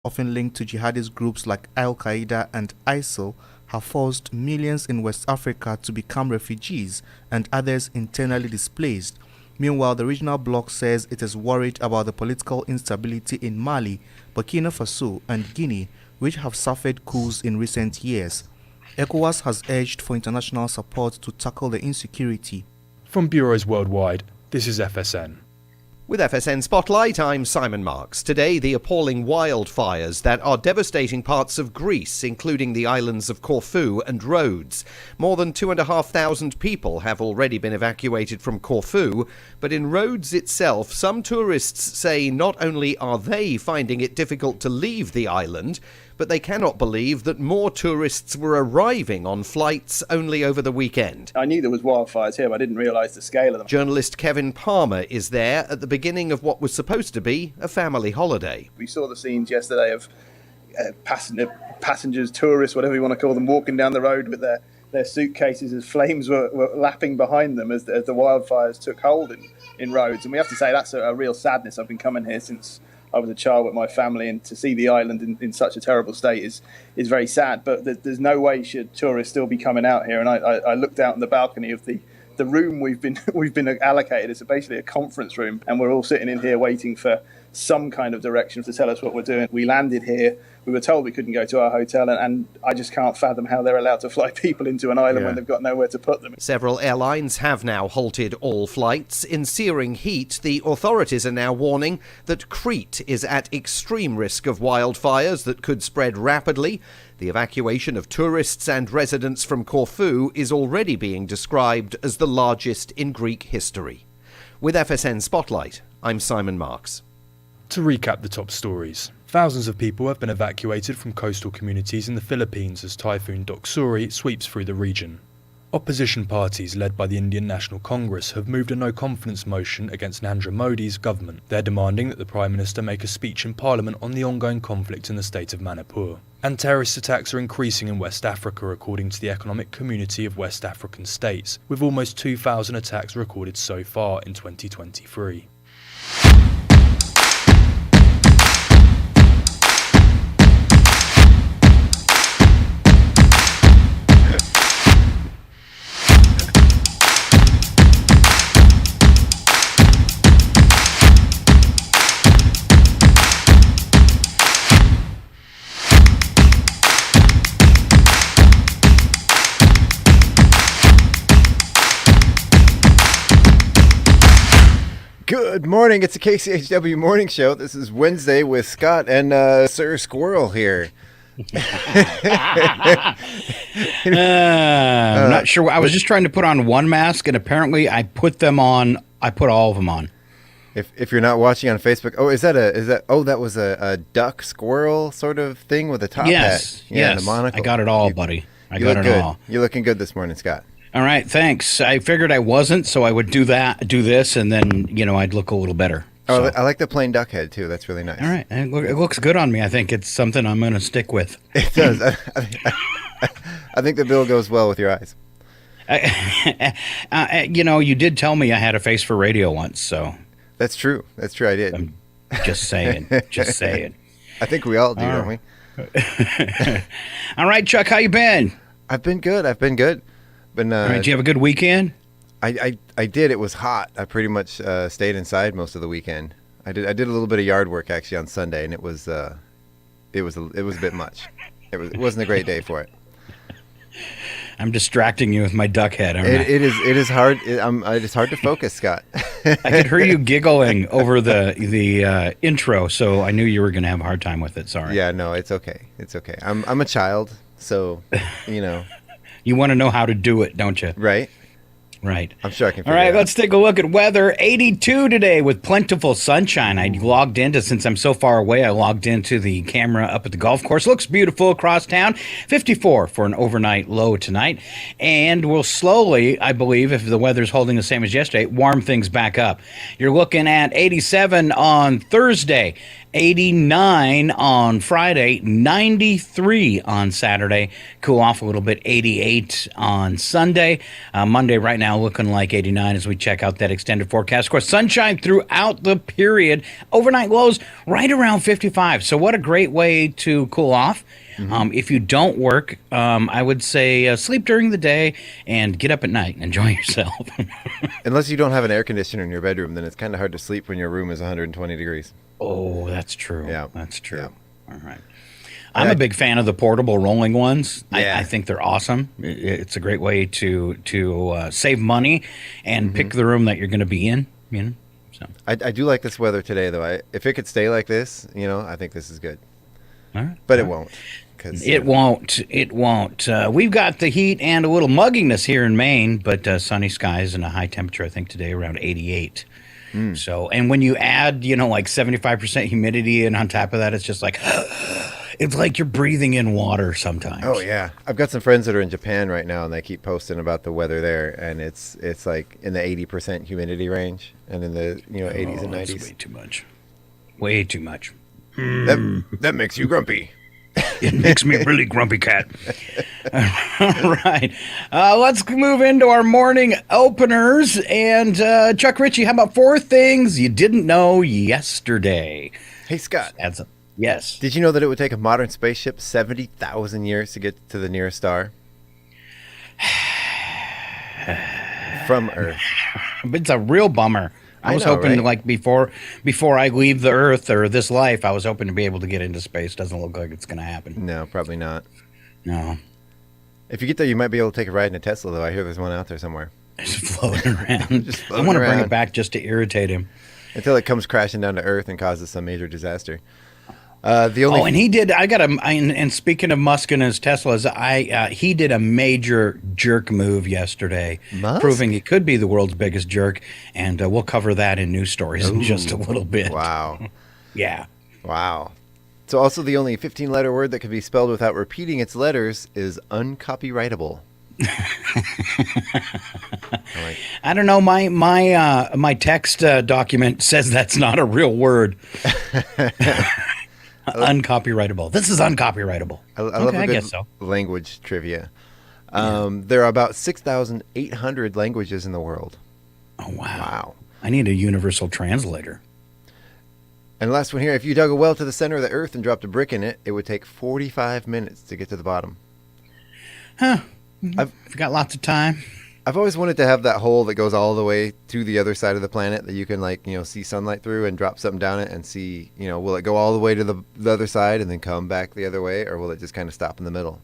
often linked to jihadist groups like Al-Qaeda and ISIL, have forced millions in West Africa to become refugees and others internally displaced. Meanwhile, the regional bloc says it is worried about the political instability in Mali, Burkina Faso, and Guinea, which have suffered coups in recent years. ECOWAS has urged for international support to tackle the insecurity. From bureaus worldwide, this is FSN. With FSN Spotlight, I'm Simon Marks. Today, the appalling wildfires that are devastating parts of Greece, including the islands of Corfu and Rhodes. More than 2,500 people have already been evacuated from Corfu, but in Rhodes itself, some tourists say not only are they finding it difficult to leave the island, but they cannot believe that more tourists were arriving on flights only over the weekend. I knew there was wildfires here, but I didn't realise the scale of them. Journalist Kevin Palmer is there at the beginning of what was supposed to be a family holiday. We saw the scenes yesterday of passengers, tourists, whatever you want to call them, walking down the road with their suitcases as flames were lapping behind them as the wildfires took hold in Rhodes. And we have to say that's a real sadness. I've been coming here since I was a child with my family, and to see the island in such a terrible state is very sad. But there's no way should tourists still be coming out here. And I looked out on the balcony of the room we've been allocated. It's basically a conference room, and we're all sitting in here waiting for some kind of direction to tell us what we're doing. We landed here. We were told we couldn't go to our hotel, and I just can't fathom how they're allowed to fly people into an island when they've got nowhere to put them. Several airlines have now halted all flights. In searing heat, the authorities are now warning that Crete is at extreme risk of wildfires that could spread rapidly. The evacuation of tourists and residents from Corfu is already being described as the largest in Greek history. With FSN Spotlight, I'm Simon Marks. To recap the top stories, thousands of people have been evacuated from coastal communities in the Philippines as Typhoon Doksuri sweeps through the region. Opposition parties led by the Indian National Congress have moved a no-confidence motion against Narendra Modi's government. They're demanding that the Prime Minister make a speech in Parliament on the ongoing conflict in the state of Manipur. And terrorist attacks are increasing in West Africa according to the Economic Community of West African States, with almost 2,000 attacks recorded so far in 2023. Good morning, it's a KCHW morning show. This is Wednesday with Scott and Sir Squirrel here. I'm not sure. I was just trying to put on one mask, and apparently I put all of them on. If you're not watching on Facebook, that was a duck squirrel sort of thing with a top hat. Yes, And a monocle. I got it all, buddy. I got it all. You're looking good this morning, Scott. All right, thanks. I figured I wasn't, so I would do this, and then, I'd look a little better. Oh, So. I like the plain duck head, too. That's really nice. All right. It looks good on me. I think it's something I'm going to stick with. It does. I think the bill goes well with your eyes. You did tell me I had a face for radio once, so. That's true. I did. I'm just saying. Just saying. I think we all do, don't we? All right, Chuck, how you been? I've been good. Been, all right, did you have a good weekend? I did. It was hot. I pretty much stayed inside most of the weekend. I did a little bit of yard work actually on Sunday, and it was a bit much. It wasn't a great day for it. I'm distracting you with my duck head. It is hard. It's hard to focus, Scott. I could hear you giggling over the intro, so I knew you were going to have a hard time with it. Sorry. Yeah, no, it's okay. I'm a child, so You want to know how to do it, don't you? Right. Right. I'm sure I can figure All right, it out. let's take a look at weather. 82 today with plentiful sunshine. Since I'm so far away, I logged into the camera up at the golf course. Looks beautiful across town. 54 for an overnight low tonight. And we'll slowly, I believe, if the weather's holding the same as yesterday, warm things back up. You're looking at 87 on Thursday. 89 on Friday, 93 on Saturday, cool off a little bit, 88 on Sunday. Monday right now now looking like 89 as we check out that extended forecast. Of course, sunshine throughout the period. Overnight lows right around 55. So what a great way to cool off. If you don't work, I would say sleep during the day and get up at night and enjoy yourself. Unless you don't have an air conditioner in your bedroom, then it's kind of hard to sleep when your room is 120 degrees. Oh, that's true. Yeah. That's true. Yeah. All right. I'm a big fan of the portable rolling ones. Yeah. I think they're awesome. It's a great way to save money and pick the room that you're going to be in. You know, so I do like this weather today, though. If it could stay like this, I think this is good. all right. But it won't. It won't. It won't. We've got the heat and a little mugginess here in Maine, but sunny skies and a high temperature, I think, today around 88. So, and when you add, like 75% humidity, and on top of that, it's just like, it's like you're breathing in water sometimes. Oh, yeah. I've got some friends that are in Japan right now, and they keep posting about the weather there, and it's like in the 80% humidity range and in the 80s and 90s. That's way too much. Way too much. That makes you grumpy. It makes me really grumpy cat. All right. Let's move into our morning openers. And Chuck Ritchie, how about 4 things you didn't know yesterday? Hey, Scott. That's yes. Did you know that it would take a modern spaceship 70,000 years to get to the nearest star? From Earth. It's a real bummer. I was hoping to, like, before I leave the Earth or this life, I was hoping to be able to get into space. Doesn't look like it's going to happen. No, probably not. No. If you get there, you might be able to take a ride in a Tesla, though. I hear there's one out there somewhere. Just floating around. Just I floating want to bring around. it back just to irritate him. Until it comes crashing down to Earth and causes some major disaster. And he did. And speaking of Musk and his Teslas, he did a major jerk move yesterday, Musk? proving he could be the world's biggest jerk. And we'll cover that in news stories in just a little bit. Wow. Yeah. Wow. So also the only 15-letter word that can be spelled without repeating its letters is uncopyrightable. I don't know. My text document says that's not a real word. Uncopyrightable. This is uncopyrightable. I love a good guess so. language trivia. There are about 6,800 languages in the world. Oh, wow. Wow. I need a universal translator. And last one here, if you dug a well to the center of the earth and dropped a brick in it, it would take 45 minutes to get to the bottom. Huh. I've got lots of time. I've always wanted to have that hole that goes all the way to the other side of the planet that you can, see sunlight through and drop something down it and see, will it go all the way to the other side and then come back the other way, or will it just kind of stop in the middle?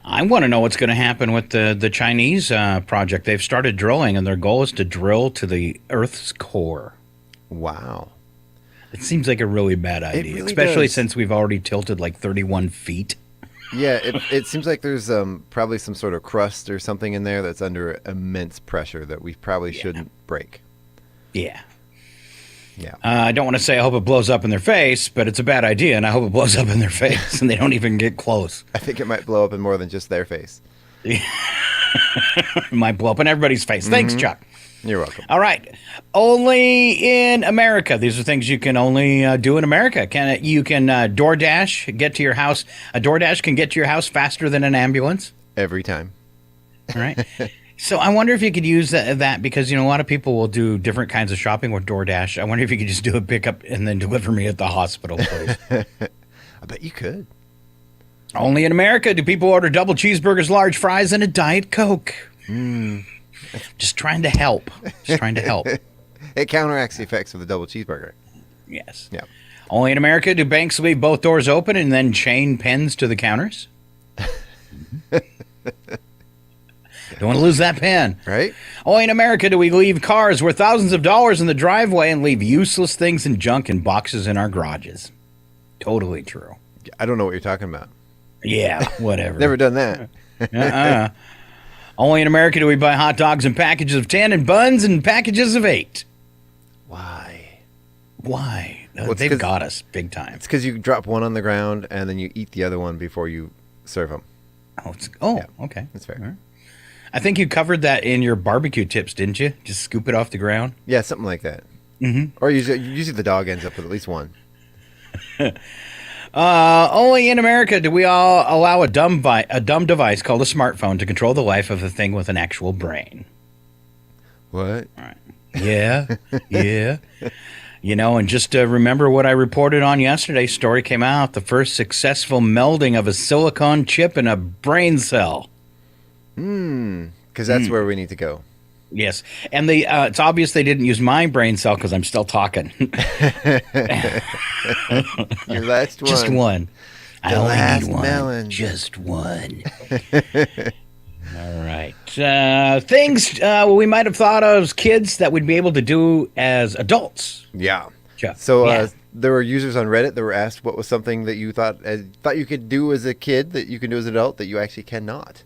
I want to know what's going to happen with the Chinese project. They've started drilling, and their goal is to drill to the Earth's core. Wow. It seems like a really bad idea, really especially does. since we've already tilted like 31 feet. Yeah, it seems like there's probably some sort of crust or something in there that's under immense pressure that we probably shouldn't break. Yeah. Yeah. I don't want to say I hope it blows up in their face, but it's a bad idea, and I hope it blows up in their face, and they don't even get close. I think it might blow up in more than just their face. It might blow up in everybody's face. Thanks, Chuck. You're welcome. All right. Only in America. These are things you can only do in America. You can DoorDash get to your house. A DoorDash can get to your house faster than an ambulance. Every time. All right. So I wonder if you could use that because, a lot of people will do different kinds of shopping with DoorDash. I wonder if you could just do a pickup and then deliver me at the hospital, please. I bet you could. Only in America do people order double cheeseburgers, large fries, and a Diet Coke. Just trying to help. It counteracts the effects of the double cheeseburger. Yes. Yeah. Only in America do banks leave both doors open and then chain pens to the counters. Don't want to lose that pen. Right? Only in America do we leave cars worth thousands of dollars in the driveway and leave useless things and junk in boxes in our garages. Totally true. I don't know what you're talking about. Yeah, whatever. Never done that. Only in America do we buy hot dogs in packages of 10 and buns in packages of 8. Why? Well, they've got us big time. It's because you drop one on the ground and then you eat the other one before you serve them. Okay. That's fair. All right. I think you covered that in your barbecue tips, didn't you? Just scoop it off the ground. Yeah, something like that. Mm-hmm. Or usually the dog ends up with at least one. Only in America do we all allow a dumb device called a smartphone to control the life of a thing with an actual brain. What? Yeah, yeah. And just remember what I reported on yesterday's story came out, the first successful melding of a silicon chip in a brain cell. Because that's where we need to go. Yes, and it's obvious they didn't use my brain cell because I'm still talking. Your last one. Just one. I only last need one. melon. Just one. All right. Things we might have thought of as kids that we'd be able to do as adults. Yeah. Chuck. So Yeah. there were users on Reddit that were asked what was something that you thought you could do as a kid that you can do as an adult that you actually cannot.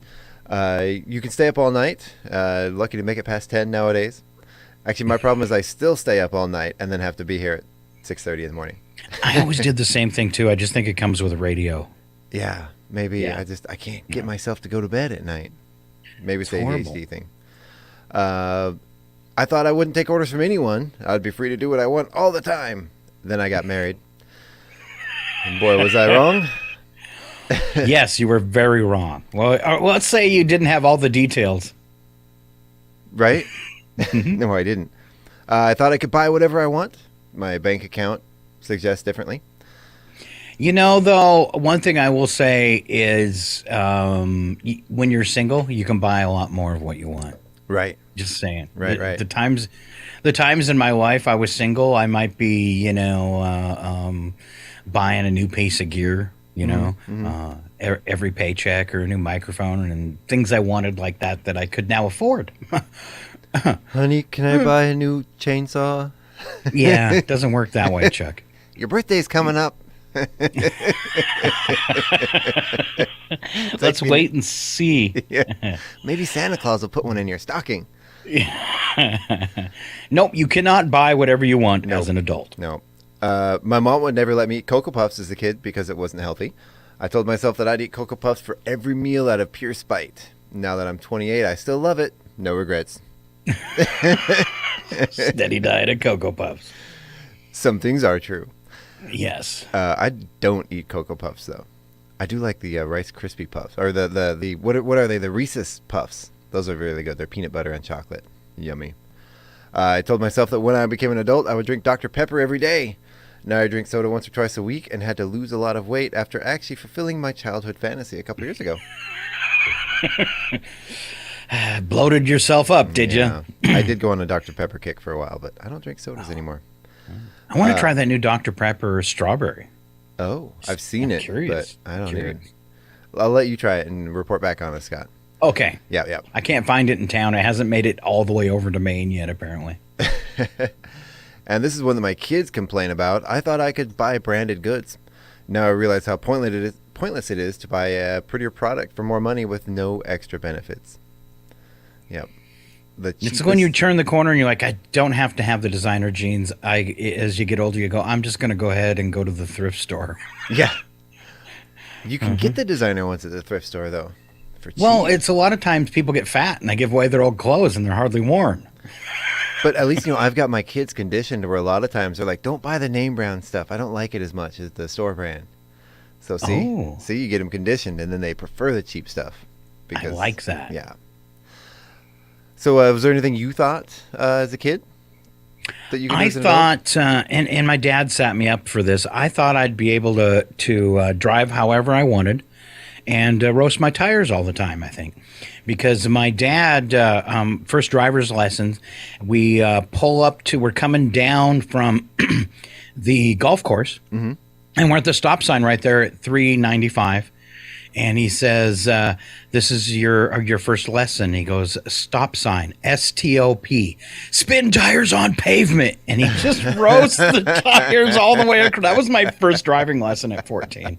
You can stay up all night. Lucky to make it past 10 nowadays. Actually, my problem is I still stay up all night and then have to be here at 6:30 in the morning. I always did the same thing too. I just think it comes with a radio. Yeah, maybe Yeah. I can't get myself to go to bed at night. Maybe it's the horrible. ADHD thing. I thought I wouldn't take orders from anyone. I'd be free to do what I want all the time. Then I got married. And boy, was I wrong. Yes, you were very wrong. Well, let's say you didn't have all the details. Right? No, I didn't. I thought I could buy whatever I want. My bank account suggests differently. Though, one thing I will say is when you're single, you can buy a lot more of what you want. Right. Just saying. Right. The times in my life I was single, I might be, buying a new piece of gear, every paycheck or a new microphone and things I wanted like that I could now afford. Honey, can I buy a new chainsaw? Yeah, it doesn't work that way, Chuck. Your birthday's coming up. Let's wait and see. Yeah. Maybe Santa Claus will put one in your stocking. Nope, you cannot buy whatever you want as an adult. No. My mom would never let me eat Cocoa Puffs as a kid because it wasn't healthy. I told myself that I'd eat Cocoa Puffs for every meal out of pure spite. Now that I'm 28, I still love it. No regrets. Steady diet of Cocoa Puffs. Some things are true. Yes. I don't eat Cocoa Puffs, though. I do like the Rice Krispie Puffs. Or what are they? The Reese's Puffs. Those are really good. They're peanut butter and chocolate. Yummy. I told myself that when I became an adult, I would drink Dr. Pepper every day. Now I drink soda once or twice a week and had to lose a lot of weight after actually fulfilling my childhood fantasy a couple years ago. Bloated yourself up, did you? I did go on a Dr. Pepper kick for a while, but I don't drink sodas anymore. I want to try that new Dr. Pepper strawberry. Oh, I've seen it, curious. but I don't even. I'll let you try it and report back on it, Scott. Okay. Yeah. I can't find it in town. It hasn't made it all the way over to Maine yet, apparently. And this is one that my kids complain about. I thought I could buy branded goods. Now I realize how pointless it is to buy a prettier product for more money with no extra benefits. Yep. It's when you turn the corner and you're like, I don't have to have the designer jeans. As you get older, you go, I'm just going to go ahead and go to the thrift store. Yeah. You can get the designer ones at the thrift store, though. For cheap. Well, it's a lot of times people get fat and they give away their old clothes and they're hardly worn. But at least, I've got my kids conditioned where a lot of times they're like, don't buy the name brand stuff. I don't like it as much as the store brand. So see, you get them conditioned and then they prefer the cheap stuff. I like that. Yeah. So was there anything you thought as a kid that you could do as an adult? And my dad sat me up for this. I thought I'd be able to drive however I wanted and roast my tires all the time, I think. Because my dad, first driver's lessons, we're coming down from the golf course, and we're at the stop sign right there at 395. And he says, this is your first lesson. He goes, stop sign, STOP, spin tires on pavement. And he just roasts the tires all the way across. That was my first driving lesson at 14.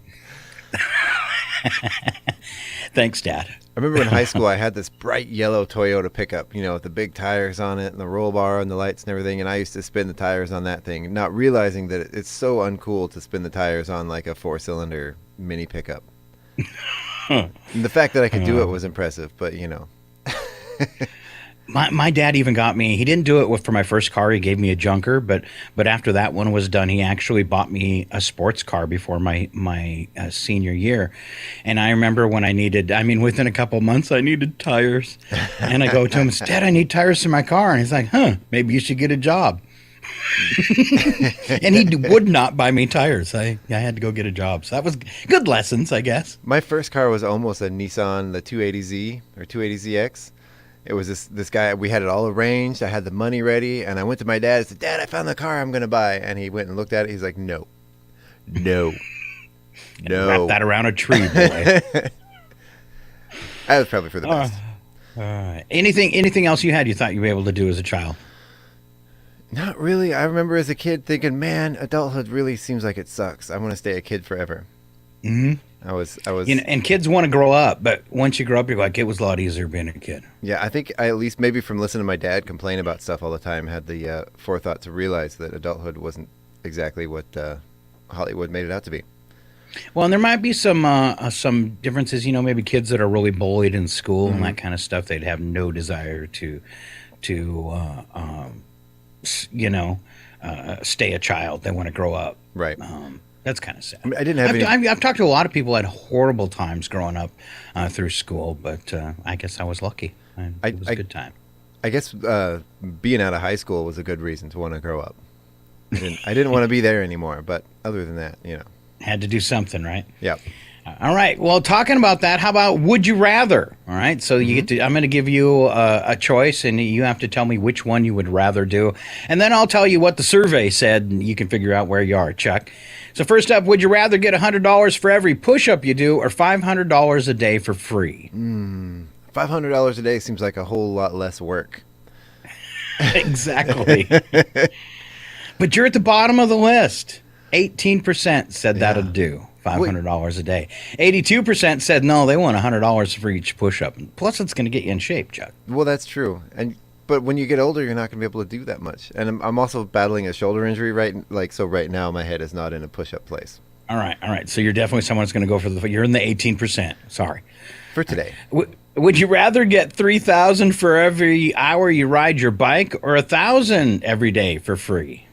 Thanks, Dad. I remember in high school I had this bright yellow Toyota pickup, with the big tires on it and the roll bar and the lights and everything. And I used to spin the tires on that thing, not realizing that it's so uncool to spin the tires on like a 4-cylinder mini pickup. And the fact that I could do it was impressive, but My dad even got me. He didn't do it for my first car. He gave me a junker, but after that one was done, he actually bought me a sports car before my senior year. And I remember when within a couple months, I needed tires. And I go to him, Dad, I need tires for my car. And he's like, maybe you should get a job. And he would not buy me tires. I had to go get a job. So that was good lessons, I guess. My first car was almost a Nissan, the 280Z or 280ZX. It was this guy. We had it all arranged. I had the money ready, and I went to my dad and said, Dad, I found the car I'm going to buy. And he went and looked at it. He's like, no. Wrap that around a tree, boy. That was probably for the best. Anything else you had you thought you were able to do as a child? Not really. I remember as a kid thinking, man, adulthood really seems like it sucks. I want to stay a kid forever. Mm-hmm. I was. And kids want to grow up, but once you grow up, you're like, it was a lot easier being a kid. Yeah, I think I at least maybe from listening to my dad complain about stuff all the time, had the forethought to realize that adulthood wasn't exactly what Hollywood made it out to be. Well, and there might be some differences. Maybe kids that are really bullied in school and that kind of stuff, they'd have no desire to stay a child. They want to grow up. Right. That's kind of sad. I mean, I didn't have I've talked to a lot of people who had horrible times growing up through school, but I guess I was lucky. It was a good time. I guess being out of high school was a good reason to want to grow up. I didn't want to be there anymore, but other than that, Had to do something, right? Yep. All right. Well, talking about that, how about would you rather? All right. So you get to. I'm going to give you a choice, and you have to tell me which one you would rather do, and then I'll tell you what the survey said, and you can figure out where you are, Chuck. So first up, would you rather get $100 for every push-up you do, or $500 a day for free? $500 a day seems like a whole lot less work. Exactly. But you're at the bottom of the list. 18% said that'd do. $500 a day. 82% said no, they want $100 for each push-up. Plus, it's going to get you in shape, Chuck. Well, that's true. But when you get older, you're not going to be able to do that much. And I'm also battling a shoulder injury so right now my head is not in a push-up place. All right. So you're definitely someone that's going to go for you're in the 18%. Sorry. For today. Would you rather get $3,000 for every hour you ride your bike, or $1,000 every day for free?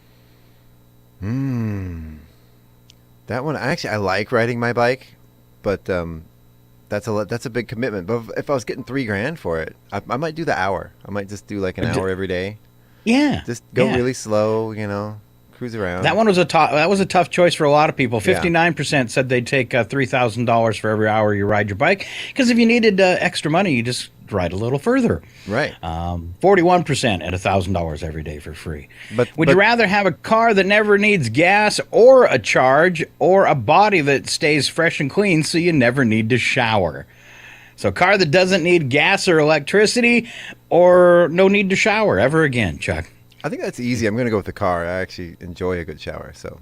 That one, I like riding my bike, but that's a big commitment. But if I was getting $3,000 for it, I might do the hour. I might just do like an hour every day. Yeah. Just go really slow, cruise around. That was a tough choice for a lot of people. 59% said they'd take $3,000 for every hour you ride your bike, because if you needed extra money, you just ride a little further. Right. 41% at $1,000 every day for free. But would you rather have a car that never needs gas or a charge, or a body that stays fresh and clean so you never need to shower? So a car that doesn't need gas or electricity, or no need to shower ever again, Chuck? I think that's easy. I'm going to go with the car. I actually enjoy a good shower, so.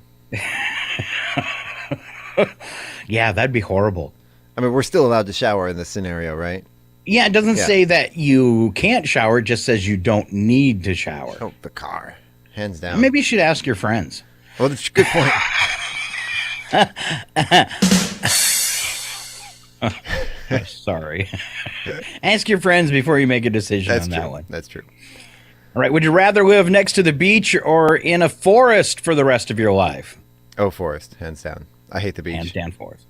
Yeah, that'd be horrible. I mean, we're still allowed to shower in this scenario, right? Yeah, it doesn't say that you can't shower. It just says you don't need to shower. Oh, the car. Hands down. Maybe you should ask your friends. Well, that's a good point. Sorry. Ask your friends before you make a decision on that one. That's true. All right. Would you rather live next to the beach or in a forest for the rest of your life? Oh, forest. Hands down. I hate the beach. Hands down, forest.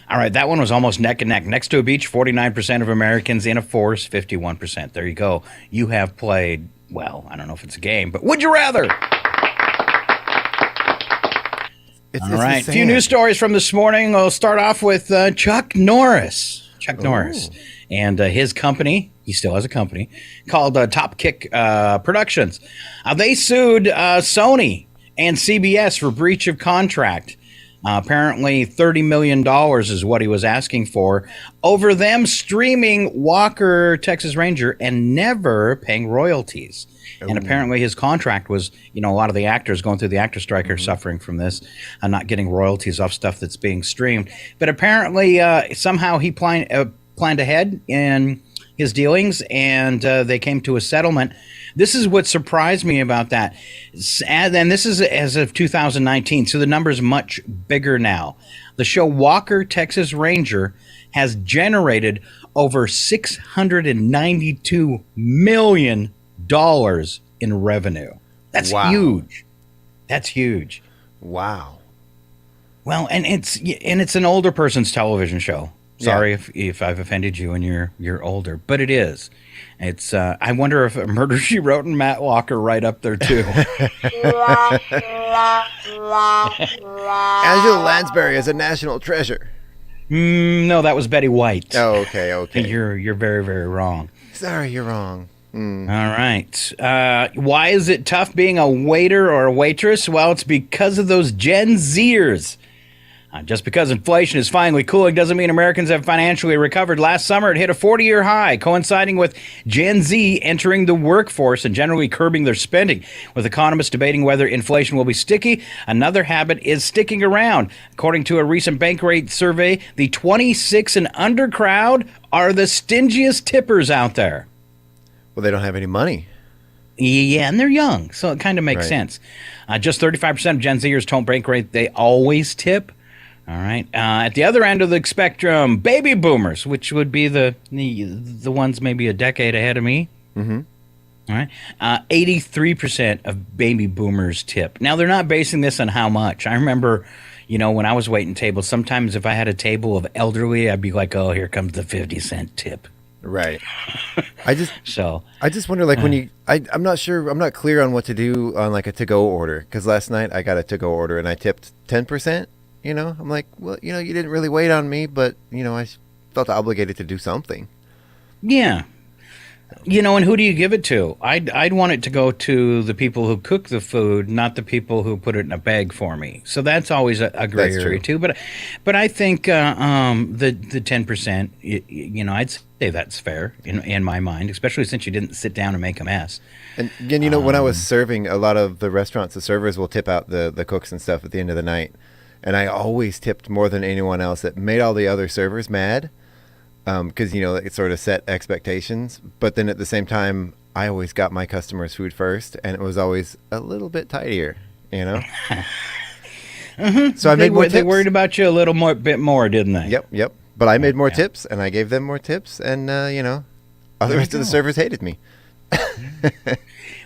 All right, that one was almost neck and neck. Next to a beach, 49% of Americans. In a forest, 51%. There you go. You have played, well, I don't know if it's a game, but would you rather? All right, a few news stories from this morning. We'll start off with Chuck Norris. Chuck Norris and his company, he still has a company, called Top Kick Productions. They sued Sony and CBS for breach of contract. Apparently $30 million is what he was asking for over them streaming Walker, Texas Ranger, and never paying royalties. And apparently his contract was, a lot of the actors going through the actor strike are suffering from this, not getting royalties off stuff that's being streamed. But apparently somehow he planned ahead, and his dealings, and they came to a settlement. This is what surprised me about that. And this is as of 2019, so the number's much bigger now. The show Walker, Texas Ranger has generated over $692 million in revenue. That's huge. That's huge. Wow. Well, and it's an older person's television show. Sorry if I've offended you and you're older, but it is. It's I wonder if Murder, She Wrote and Matt Walker right up there too. Angela Lansbury is a national treasure. No, that was Betty White. Oh, okay. You're very, very wrong. Sorry, you're wrong. All right. Why is it tough being a waiter or a waitress? Well, it's because of those Gen Zers. Just because inflation is finally cooling doesn't mean Americans have financially recovered. Last summer, it hit a 40-year high, coinciding with Gen Z entering the workforce and generally curbing their spending. With economists debating whether inflation will be sticky, another habit is sticking around. According to a recent Bankrate survey, the 26 and under crowd are the stingiest tippers out there. Well, they don't have any money. Yeah, and they're young, so it kind of makes sense. Just 35% of Gen Zers told Bankrate they always tip. All right. At the other end of the spectrum, baby boomers, which would be the ones maybe a decade ahead of me. Mm-hmm. All right. 83% of baby boomers tip. Now, they're not basing this on how much. I remember, when I was waiting tables, sometimes if I had a table of elderly, I'd be like, oh, here comes the 50-cent tip. Right. I just wonder, like, when I'm not sure, I'm not clear on what to do on like a to-go order, because last night I got a to-go order and I tipped 10%. I'm like, well, you didn't really wait on me, but, I felt obligated to do something. Yeah. And who do you give it to? I'd want it to go to the people who cook the food, not the people who put it in a bag for me. So that's always a gray area too. But I think the 10%, I'd say that's fair in my mind, especially since you didn't sit down and make a mess. And again, when I was serving, a lot of the restaurants, the servers will tip out the cooks and stuff at the end of the night. And I always tipped more than anyone else. That made all the other servers mad because, it sort of set expectations. But then at the same time, I always got my customers' food first, and it was always a little bit tidier, Mm-hmm. So I made more tips. They worried about you a little bit more, didn't they? Yep. But I made more tips, and I gave them more tips, and, all the rest of the servers hated me.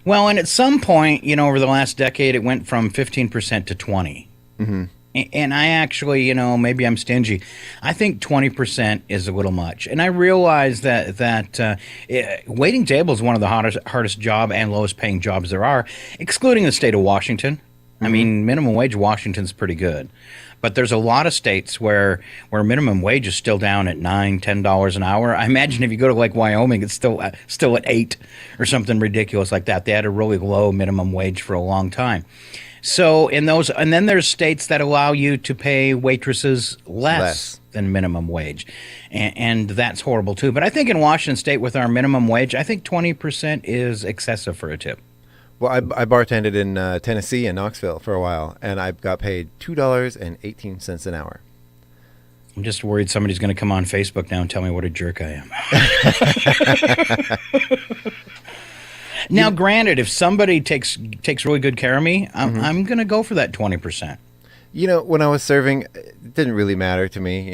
Well, and at some point, over the last decade, it went from 15% to 20%. Mm-hmm. And I actually, maybe I'm stingy. I think 20% is a little much. And I realize that waiting table is one of the hardest job and lowest paying jobs there are, excluding the state of Washington. Mm-hmm. I mean, minimum wage Washington's pretty good. But there's a lot of states where minimum wage is still down at $9, $10 an hour. I imagine if you go to like Wyoming, it's still at $8 or something ridiculous like that. They had a really low minimum wage for a long time. So and then there's states that allow you to pay waitresses less than minimum wage, and that's horrible too. But I think in Washington State with our minimum wage, I think 20% is excessive for a tip. Well, I bartended in Tennessee and Knoxville for a while, and I got paid $2.18 an hour. I'm just worried somebody's going to come on Facebook now and tell me what a jerk I am. Now, granted, if somebody takes really good care of me, I'm going to go for that 20%. When I was serving, it didn't really matter to me,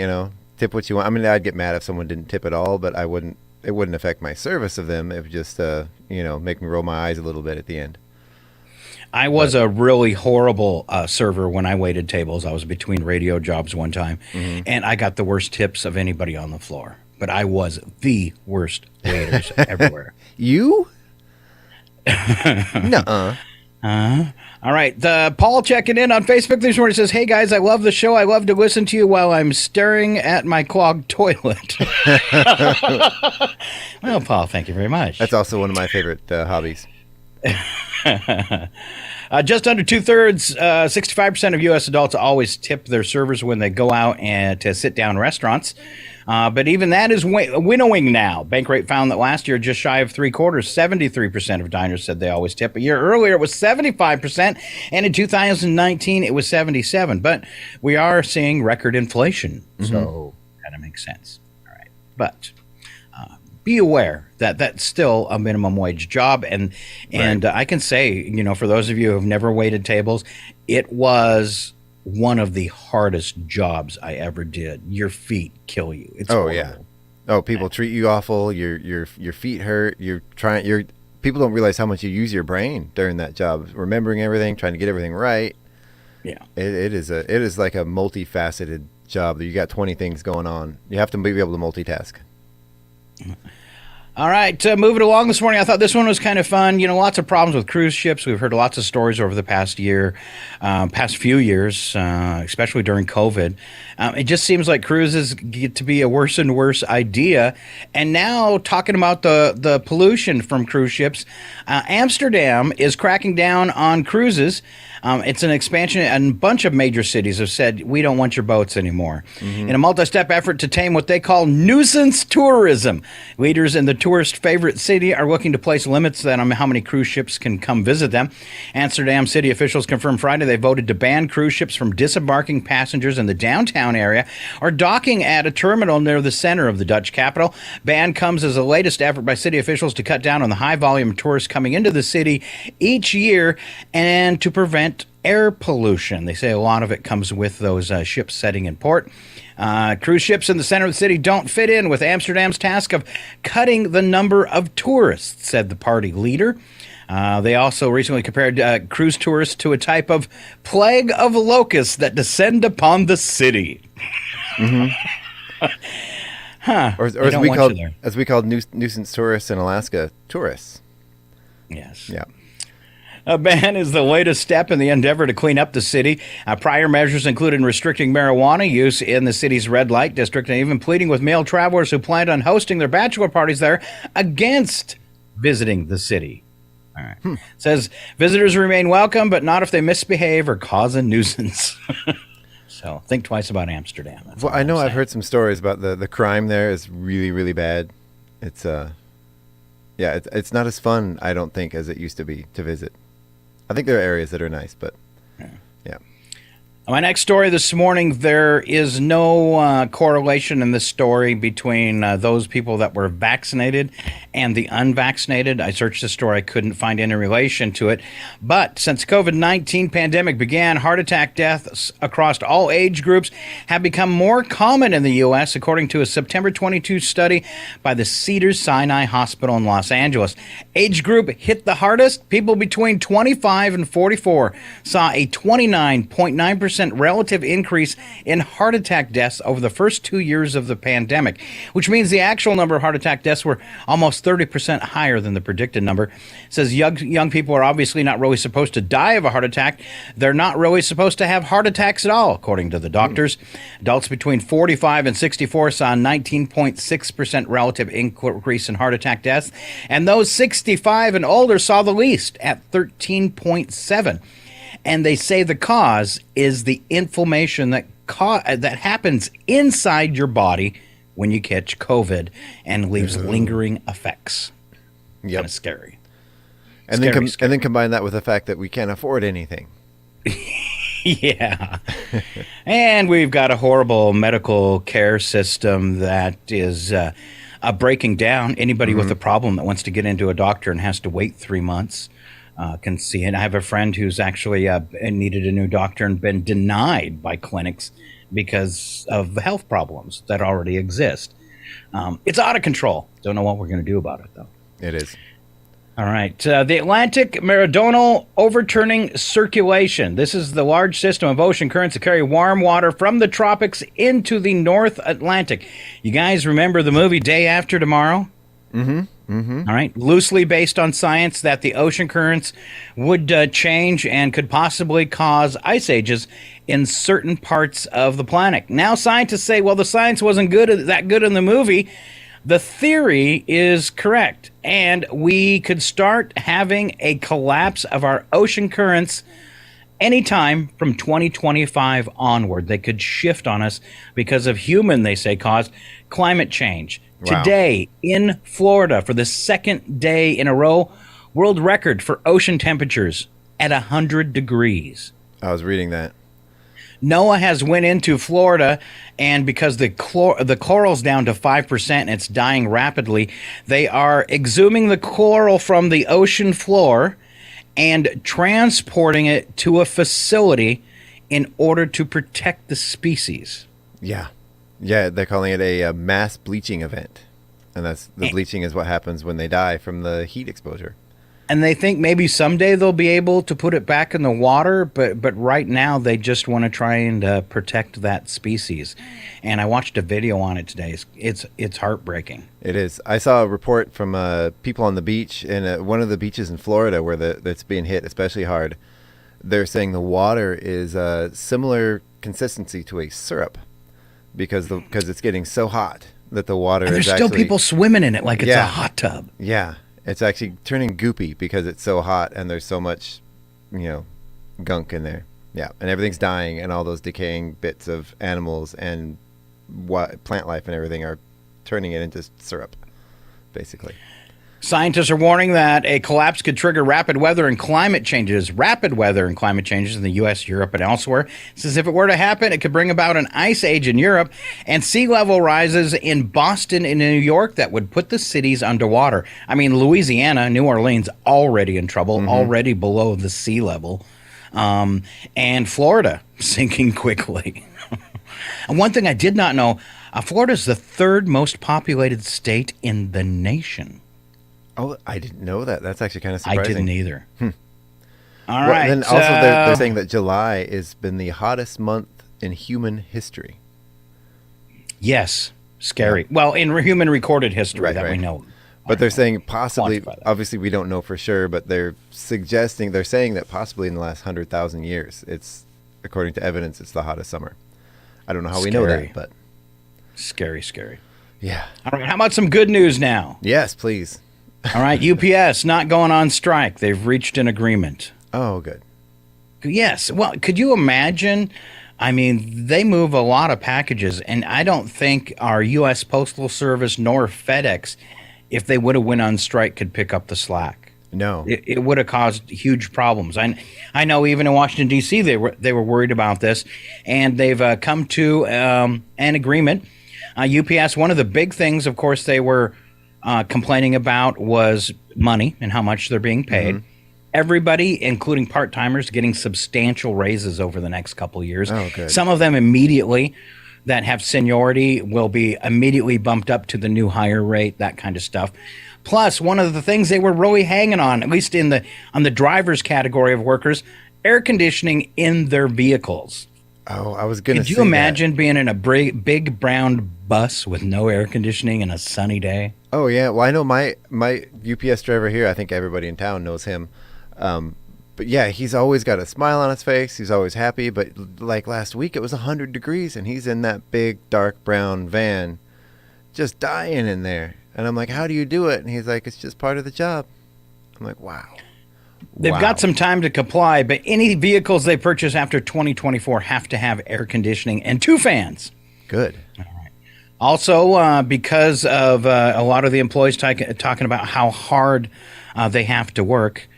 tip what you want. I mean, I'd get mad if someone didn't tip at all, but it wouldn't affect my service of them. It would just, make me roll my eyes a little bit at the end. I was a really horrible server when I waited tables. I was between radio jobs one time, and I got the worst tips of anybody on the floor. But I was the worst waiters everywhere. You? Nuh-uh. All right. Paul checking in on Facebook this morning says, hey, guys, I love the show. I love to listen to you while I'm staring at my clogged toilet. Well, Paul, thank you very much. That's also one of my favorite hobbies. Just under 2/3, 65% of U.S. adults always tip their servers when they go out to sit-down restaurants. But even that is winnowing now. Bankrate found that last year, just shy of 3/4, 73% of diners said they always tip. A year earlier, it was 75%, and in 2019, it was 77%. But we are seeing record inflation, so kind of makes sense. All right, but be aware that that's still a minimum wage job. And I can say, for those of you who have never waited tables, it was one of the hardest jobs I ever did. Your feet kill you. It's horrible. Yeah. Oh, people treat you awful. Your feet hurt. People don't realize how much you use your brain during that job, remembering everything, trying to get everything right. Yeah. It is like a multifaceted job that you got 20 things going on. You have to be able to multitask. All right, moving along this morning, I thought this one was kind of fun. Lots of problems with cruise ships. We've heard lots of stories over the past few years, especially during COVID. It just seems like cruises get to be a worse and worse idea. And now, talking about the pollution from cruise ships, Amsterdam is cracking down on cruises. It's an expansion, and a bunch of major cities have said, we don't want your boats anymore. In a multi-step effort to tame what they call nuisance tourism, leaders in the tourist favorite city are looking to place limits on how many cruise ships can come visit them. Amsterdam city officials confirmed Friday they voted to ban cruise ships from disembarking passengers in the downtown area or docking at a terminal near the center of the Dutch capital. Ban comes as the latest effort by city officials to cut down on the high volume of tourists coming into the city each year and to prevent air pollution. They say a lot of it comes with those ships setting in port. Cruise ships in the center of the city don't fit in with Amsterdam's task of cutting the number of tourists, said the party leader. They also recently compared cruise tourists to a type of plague of locusts that descend upon the city. Or as we called nuisance tourists in Alaska, tourists. Yes. Yeah. A ban is the latest step in the endeavor to clean up the city. Prior measures included restricting marijuana use in the city's red light district and even pleading with male travelers who planned on hosting their bachelor parties there against visiting the city. All right. Says visitors remain welcome, but not if they misbehave or cause a nuisance. So think twice about Amsterdam. Well, I know I've heard some stories about the crime there is really, really bad. It's it's not as fun, I don't think, as it used to be to visit. I think there are areas that are nice, but yeah. My next story this morning, there is no correlation in this story between those people that were vaccinated and the unvaccinated. I searched the story. I couldn't find any relation to it. But since COVID-19 pandemic began, heart attack deaths across all age groups have become more common in the U.S., according to a September 22 study by the Cedars-Sinai Hospital in Los Angeles. Age group hit the hardest. People between 25 and 44 saw a 29.9% relative increase in heart attack deaths over the first 2 years of the pandemic, which means the actual number of heart attack deaths were almost 30% higher than the predicted number. It says young people are obviously not really supposed to die of a heart attack. They're not really supposed to have heart attacks at all, according to the doctors. Adults between 45 and 64 saw a 19.6% relative increase in heart attack deaths, and those 65 and older saw the least at 13.7%. And they say the cause is the inflammation that happens inside your body when you catch COVID and leaves lingering effects. Yep. Kind of scary. And then combine that with the fact that we can't afford anything. Yeah. And we've got a horrible medical care system that is breaking down. Anybody with a problem that wants to get into a doctor and has to wait 3 months can see it. I have a friend who's actually needed a new doctor and been denied by clinics because of the health problems that already exist. It's out of control. Don't know what we're going to do about it, though. It is. All right. The Atlantic Meridional Overturning Circulation. This is the large system of ocean currents that carry warm water from the tropics into the North Atlantic. You guys remember the movie Day After Tomorrow? Mm-hmm. Mm-hmm. All right. Loosely based on science that the ocean currents would change and could possibly cause ice ages in certain parts of the planet. Now scientists say, well, the science wasn't that good in the movie. The theory is correct, and we could start having a collapse of our ocean currents anytime from 2025 onward. They could shift on us because of human, they say, caused climate change. Wow. Today in Florida, for the second day in a row, world record for ocean temperatures at 100 degrees. I was reading that. NOAA has went into Florida, and because the coral's down to 5% and it's dying rapidly, they are exhuming the coral from the ocean floor and transporting it to a facility in order to protect the species. Yeah. Yeah, they're calling it a mass bleaching event. And that's the bleaching is what happens when they die from the heat exposure. And they think maybe someday they'll be able to put it back in the water, but right now they just want to try and protect that species. And I watched a video on it today. It's heartbreaking. It is. I saw a report from people on the beach in one of the beaches in Florida where that's being hit especially hard. They're saying the water is similar consistency to a syrup because it's getting so hot that the water and is there's still people swimming in it like it's a hot tub. Yeah. It's actually turning goopy because it's so hot and there's so much, gunk in there. Yeah, and everything's dying and all those decaying bits of animals and plant life and everything are turning it into syrup, basically. Scientists are warning that a collapse could trigger rapid weather and climate changes in the U.S., Europe, and elsewhere. It says if it were to happen, it could bring about an ice age in Europe and sea level rises in Boston and New York that would put the cities underwater. I mean, Louisiana, New Orleans, already in trouble, already below the sea level. And Florida sinking quickly. And one thing I did not know, Florida is the third most populated state in the nation. Oh, I didn't know that. That's actually kind of surprising. I didn't either. All right. Then also they're saying that July has been the hottest month in human history. Yes. Scary. Yeah. Well, in human recorded history we know. But they're saying possibly, obviously we don't know for sure, but they're saying that possibly in the last 100,000 years, it's, according to evidence, it's the hottest summer. I don't know how we know that, but. Scary. Yeah. All right. How about some good news now? Yes, please. All right, UPS not going on strike. They've reached an agreement. Oh, good. Yes. Well, could you imagine? I mean, they move a lot of packages, and I don't think our U.S. Postal Service nor FedEx, if they would have went on strike, could pick up the slack. No. It would have caused huge problems. I know even in Washington, D.C., they were worried about this, and they've come to an agreement. UPS, one of the big things, of course, they were complaining about was money and how much they're being paid. Everybody, including part-timers, getting substantial raises over the next couple of years. Oh, good. Some of them immediately that have seniority will be immediately bumped up to the new higher rate, that kind of stuff. Plus, one of the things they were really hanging on, at least on the driver's category of workers, air conditioning in their vehicles. Oh, I was going to say Could you imagine being in a big brown bus with no air conditioning and a sunny day? Oh, yeah. Well, I know my UPS driver here, I think everybody in town knows him. But yeah, he's always got a smile on his face. He's always happy. But like last week, it was 100 degrees and he's in that big dark brown van just dying in there. And I'm like, how do you do it? And he's like, it's just part of the job. I'm like, wow. They've got some time to comply, but any vehicles they purchase after 2024 have to have air conditioning and 2 fans. Good. All right. Also, because of a lot of the employees talking about how hard they have to work,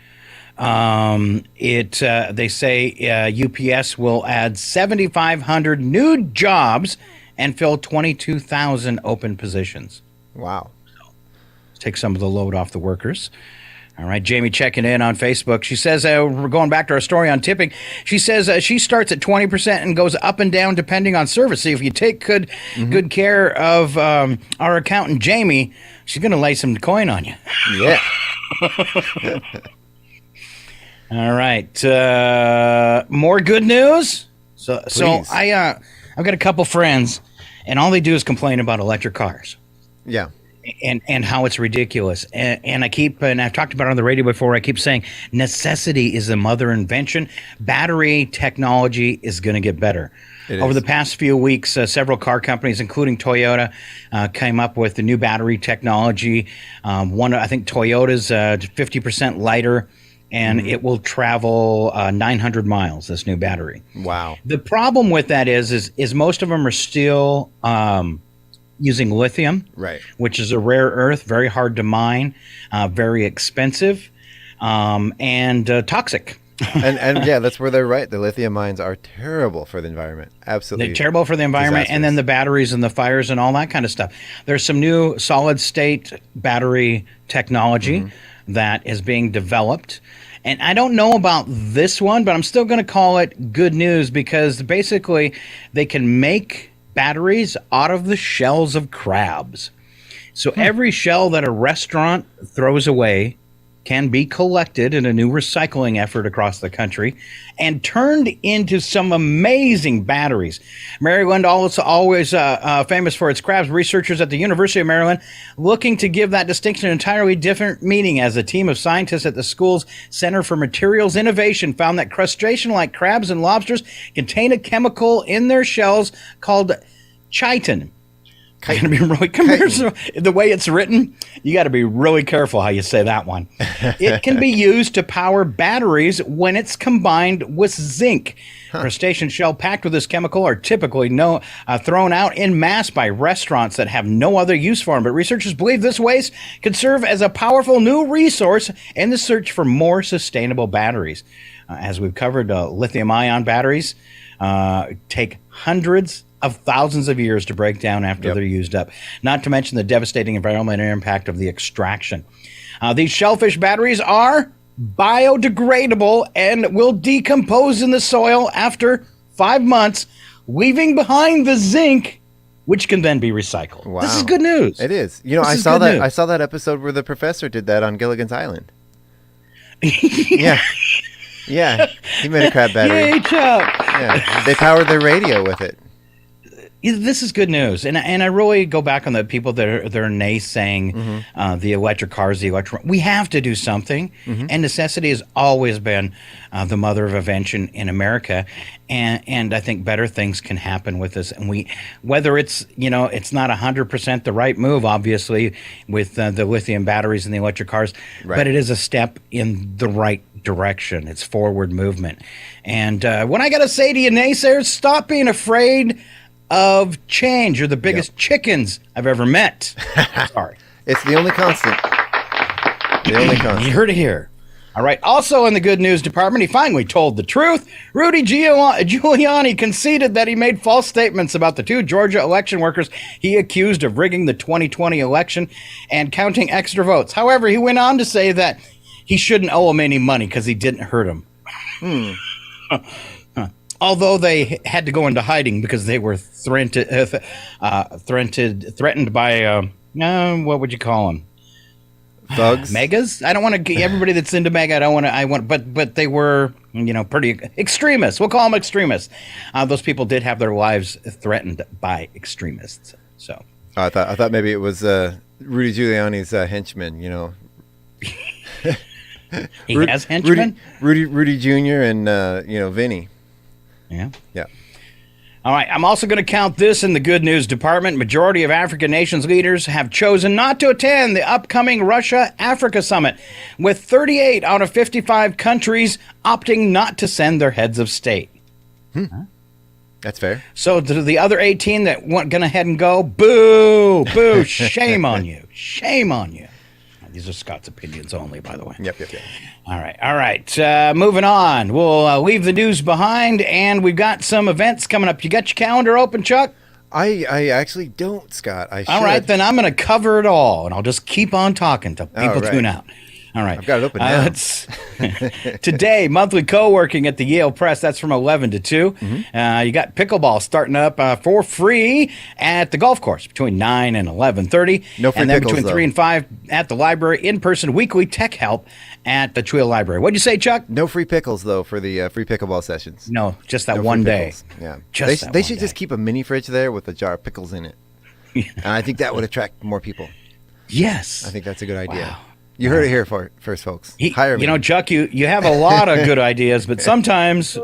they say UPS will add 7,500 new jobs and fill 22,000 open positions. Wow. So, take some of the load off the workers. All right, Jamie checking in on Facebook. She says, we're going back to our story on tipping. She says she starts at 20% and goes up and down depending on service. See, if you take good care of our accountant, Jamie, she's going to lay some coin on you. Yeah. All right. More good news. So I've got a couple friends, and all they do is complain about electric cars. Yeah. And how it's ridiculous. And I've talked about it on the radio before, I keep saying necessity is the mother invention. Battery technology is going to get better. Over the past few weeks, several car companies, including Toyota, came up with the new battery technology. I think Toyota's 50% lighter, and it will travel 900 miles, this new battery. Wow. The problem with that is most of them are still using lithium, right, which is a rare earth, very hard to mine, very expensive, and toxic. And yeah, that's where they're right. The lithium mines are terrible for the environment. Absolutely. They're terrible for the environment, and then disastrous. the batteries and the fires and all that kind of stuff. There's some new solid state battery technology that is being developed. And I don't know about this one, but I'm still going to call it good news because basically they can make batteries out of the shells of crabs. So every shell that a restaurant throws away can be collected in a new recycling effort across the country and turned into some amazing batteries. Maryland, also always famous for its crabs, researchers at the University of Maryland looking to give that distinction an entirely different meaning as a team of scientists at the school's Center for Materials Innovation found that crustacean-like crabs and lobsters contain a chemical in their shells called chitin. You got to be really the way it's written. You got to be really careful how you say that one. It can be used to power batteries when it's combined with zinc. Crustacean shell packed with this chemical are typically thrown out in mass by restaurants that have no other use for them. But researchers believe this waste could serve as a powerful new resource in the search for more sustainable batteries. As we've covered, lithium-ion batteries take hundreds of thousands of years to break down after they're used up, not to mention the devastating environmental impact of the extraction. These shellfish batteries are biodegradable and will decompose in the soil after 5 months, leaving behind the zinc, which can then be recycled. Wow. This is good news. It is. You know, I saw that episode where the professor did that on Gilligan's Island. Yeah. Yeah. He made a crab battery. Yay, Chuck. Yeah. They powered their radio with it. This is good news, and I really go back on the people that are naysaying the electric cars, We have to do something, and necessity has always been the mother of invention in America, and I think better things can happen with this. And whether it's it's not 100% the right move, obviously, with the lithium batteries and the electric cars, but it is a step in the right direction. It's forward movement, and what I got to say to you, naysayers, stop being afraid of change. You're the biggest chickens I've ever met. Sorry. It's the only constant. The only constant. You heard it here. All right. Also in the good news department, he finally told the truth. Rudy Giuliani conceded that he made false statements about the 2 Georgia election workers he accused of rigging the 2020 election and counting extra votes. However, he went on to say that he shouldn't owe them any money because he didn't hurt them. Although they had to go into hiding because they were threatened by what would you call them? Thugs? Megas? I don't want to. Everybody that's into mega, but they were pretty extremists. We'll call them extremists. Those people did have their lives threatened by extremists. So I thought maybe it was Rudy Giuliani's henchman. He has henchmen. Rudy Jr. and Vinny. Yeah. All right. I'm also going to count this in the good news department. Majority of African nations leaders have chosen not to attend the upcoming Russia-Africa summit, with 38 out of 55 countries opting not to send their heads of state. That's fair. So to the other 18 that weren't going to head and go, boo, boo, shame on you. Shame on you. These are Scott's opinions only, by the way. Yep. All right. Moving on. We'll leave the news behind, and we've got some events coming up. You got your calendar open, Chuck? I actually don't, Scott. I should. All right, then I'm going to cover it all, and I'll just keep on talking till people tune out. All right. I've got it open now. Today, monthly co-working at the Yale Press. That's from 11 to 2. You got pickleball starting up for free at the golf course between 9 and 11:30. No free and then pickles, between 3 and 5 at the library, in-person weekly tech help at the Tweel Library. What'd you say, Chuck? No free pickles, though, for the free pickleball sessions. No, just that No one free day. pickles. Yeah. Just they should just keep a mini fridge there with a jar of pickles in it. And I think that would attract more people. Yes. I think that's a good idea. Wow. You heard it here first, folks. Hire me. Chuck, you have a lot of good ideas, but sometimes Who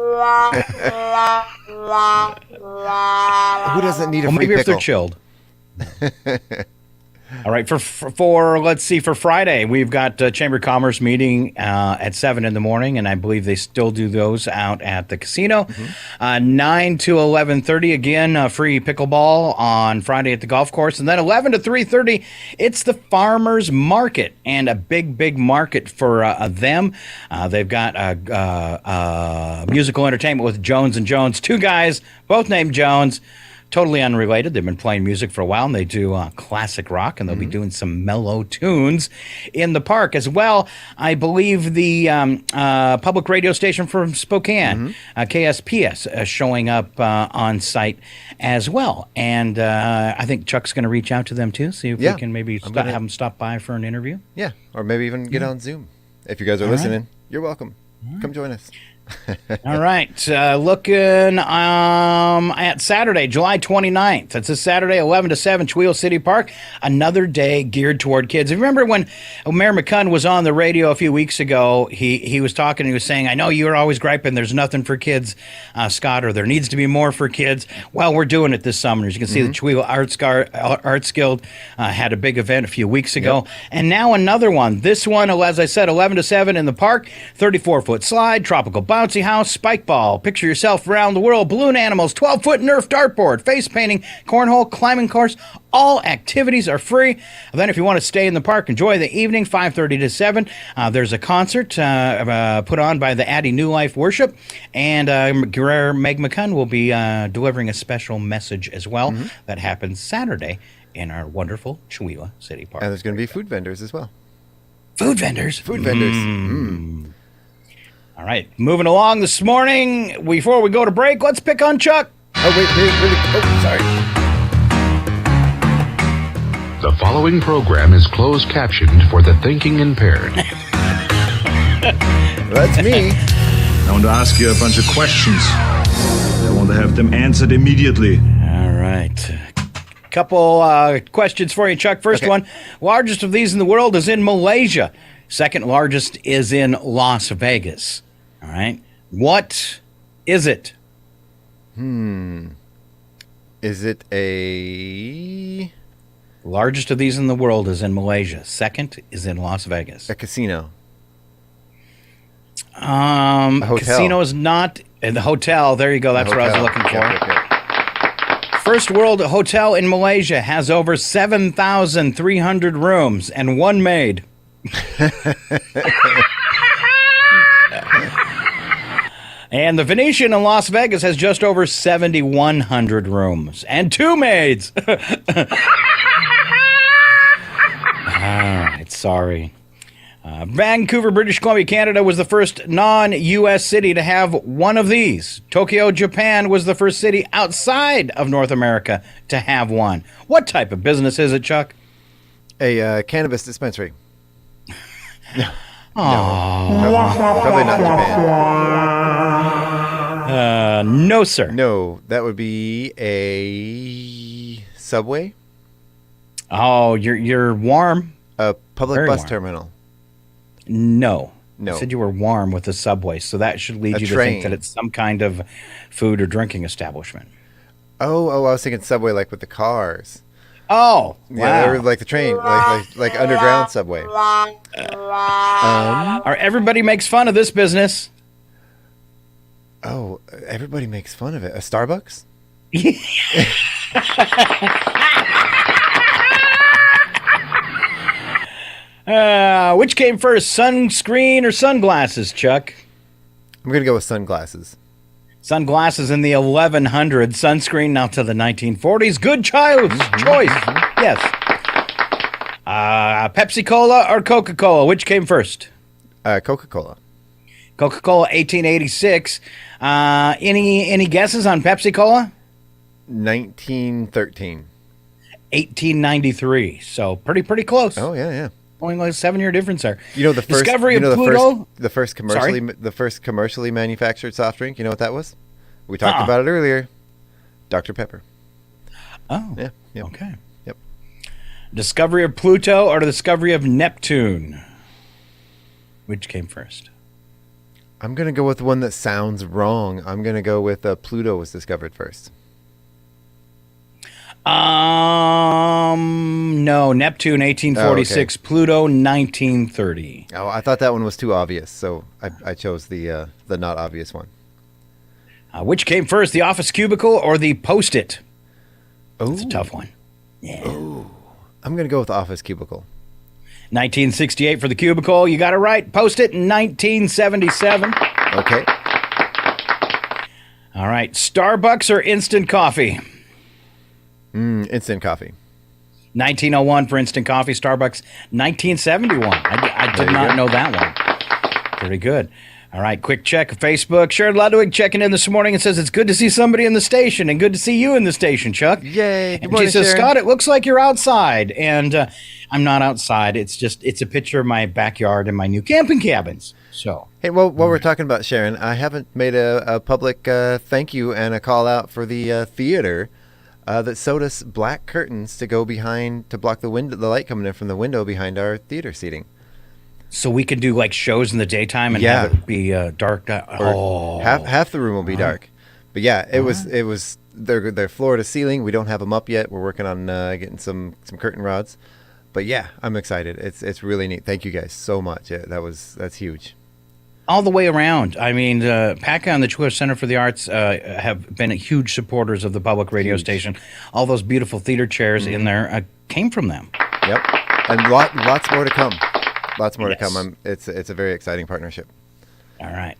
doesn't need a free maybe pickle? if they're chilled. All right, for let's see, for Friday, we've got Chamber of Commerce meeting at 7 in the morning, and I believe they still do those out at the casino. 9 to 11:30, again, free pickleball on Friday at the golf course. And then 11 to 3:30, it's the farmers market, and a big market for them. They've got musical entertainment with Jones and Jones, two guys, both named Jones. Totally unrelated. They've been playing music for a while, and they do classic rock, and they'll be doing some mellow tunes in the park as well. I believe the public radio station from Spokane, KSPS, showing up on site as well. And I think Chuck's going to reach out to them, too, see if we can maybe have them stop by for an interview. Yeah, or maybe even get on Zoom. If you guys are listening, you're welcome. Come join us. All right. Looking at Saturday, July 29th. It's a Saturday, 11 to 7, Cheweel City Park. Another day geared toward kids. If you remember when Mayor McCunn was on the radio a few weeks ago, he was talking, he was saying, I know you're always griping there's nothing for kids, Scott, or there needs to be more for kids. Well, we're doing it this summer. As you can see, the Cheweel Arts Guild had a big event a few weeks ago. And now another one. This one, as I said, 11 to 7 in the park, 34-foot slide, tropical bouncy house, spike ball, picture yourself around the world, balloon animals, 12-foot Nerf dartboard, face painting, cornhole, climbing course. All activities are free. Then if you want to stay in the park, enjoy the evening, 5:30 to 7. There's a concert put on by the Addie New Life Worship, and Meg McCunn will be delivering a special message as well. That happens Saturday in our wonderful Cheweel City Park. And there's going to be food vendors as well. Food vendors? Food vendors. All right, moving along this morning. Before we go to break, let's pick on Chuck. Oh, wait, really? Oh, sorry. The following program is closed captioned for the thinking impaired. That's me. I want to ask you a bunch of questions. I want to have them answered immediately. All right. Couple questions for you, Chuck. First one, largest of these in the world is in Malaysia. Second largest is in Las Vegas. All right. What is it? Is it a... Largest of these in the world is in Malaysia. Second is in Las Vegas. A casino? A hotel. Casino is not in the hotel. There you go. That's what I was looking for. Okay. First world hotel in Malaysia has over 7,300 rooms and one maid. And the Venetian in Las Vegas has just over 7,100 rooms and two maids. All right, sorry. Vancouver, British Columbia, Canada was the first non-U.S. city to have one of these. Tokyo, Japan was the first city outside of North America to have one. What type of business is it, Chuck? A cannabis dispensary. No. Oh. Probably not Japan. No, sir. No, that would be a subway. Oh, you're warm. A public Very bus warm. terminal. No. No. You said you were warm with the subway, so that should lead A you to train. think that it's some kind of food or drinking establishment. Oh, I was thinking subway like with the cars. Oh, Yeah, wow. or like the train, like underground subway. Everybody makes fun of this business. Oh, everybody makes fun of it. A Starbucks? Which came first, sunscreen or sunglasses, Chuck? I'm going to go with sunglasses. Sunglasses in the 1100s, sunscreen now to the 1940s. Good child's choice. Yes. Pepsi-Cola or Coca-Cola? Which came first? Coca-Cola. Coca-Cola, 1886. Any guesses on Pepsi-Cola? 1913. 1893. So pretty close. Oh, yeah. Only like a 7-year difference there. You know the first Discovery of the Pluto? first commercially manufactured soft drink. You know what that was? We talked Uh-uh. about it earlier. Dr. Pepper. Oh. Yeah. Yep. Okay. Yep. Discovery of Pluto or the discovery of Neptune? Which came first? I'm gonna go with the one that sounds wrong. I'm gonna go with Pluto was No, Neptune 1846, Pluto 1930. Oh, I thought that one was too obvious, so I chose the not obvious one. Which came first, the office cubicle or the Post-it? Oh, It's a tough one. Yeah. I'm gonna go with the office cubicle. 1968 for the cubicle. You got it right. Post-it in 1977. Okay. All right. Starbucks or instant coffee? Instant coffee. 1901 for instant coffee. Starbucks 1971. I did not know that one. Very good. All right, quick check of Facebook. Sharon Ludwig checking in this morning and says it's good to see somebody in the station and good to see you in the station, Chuck. Yay. Good And morning, she says, Sharon. Scott, it looks like you're outside. And I'm not outside. It's a picture of my backyard and my new camping cabins. So, Hey, well, while we're talking about Sharon, I haven't made a public thank you and a call out for the theater that sewed us black curtains to go behind to block the light coming in from the window behind our theater seating. so we could do like shows in the daytime and have it be dark. Or half the room will be dark. But yeah, it was they're floor to ceiling. We don't have them up yet. We're working on getting some curtain rods. But yeah, I'm excited. It's really neat. Thank you guys so much. Yeah, that's huge. All the way around. I mean, PACA and the Chula Center for the Arts have been huge supporters of the public radio station. All those beautiful theater chairs in there came from them. Yep, and lots more to come. Lots more Yes. to come. It's a very exciting partnership. All right.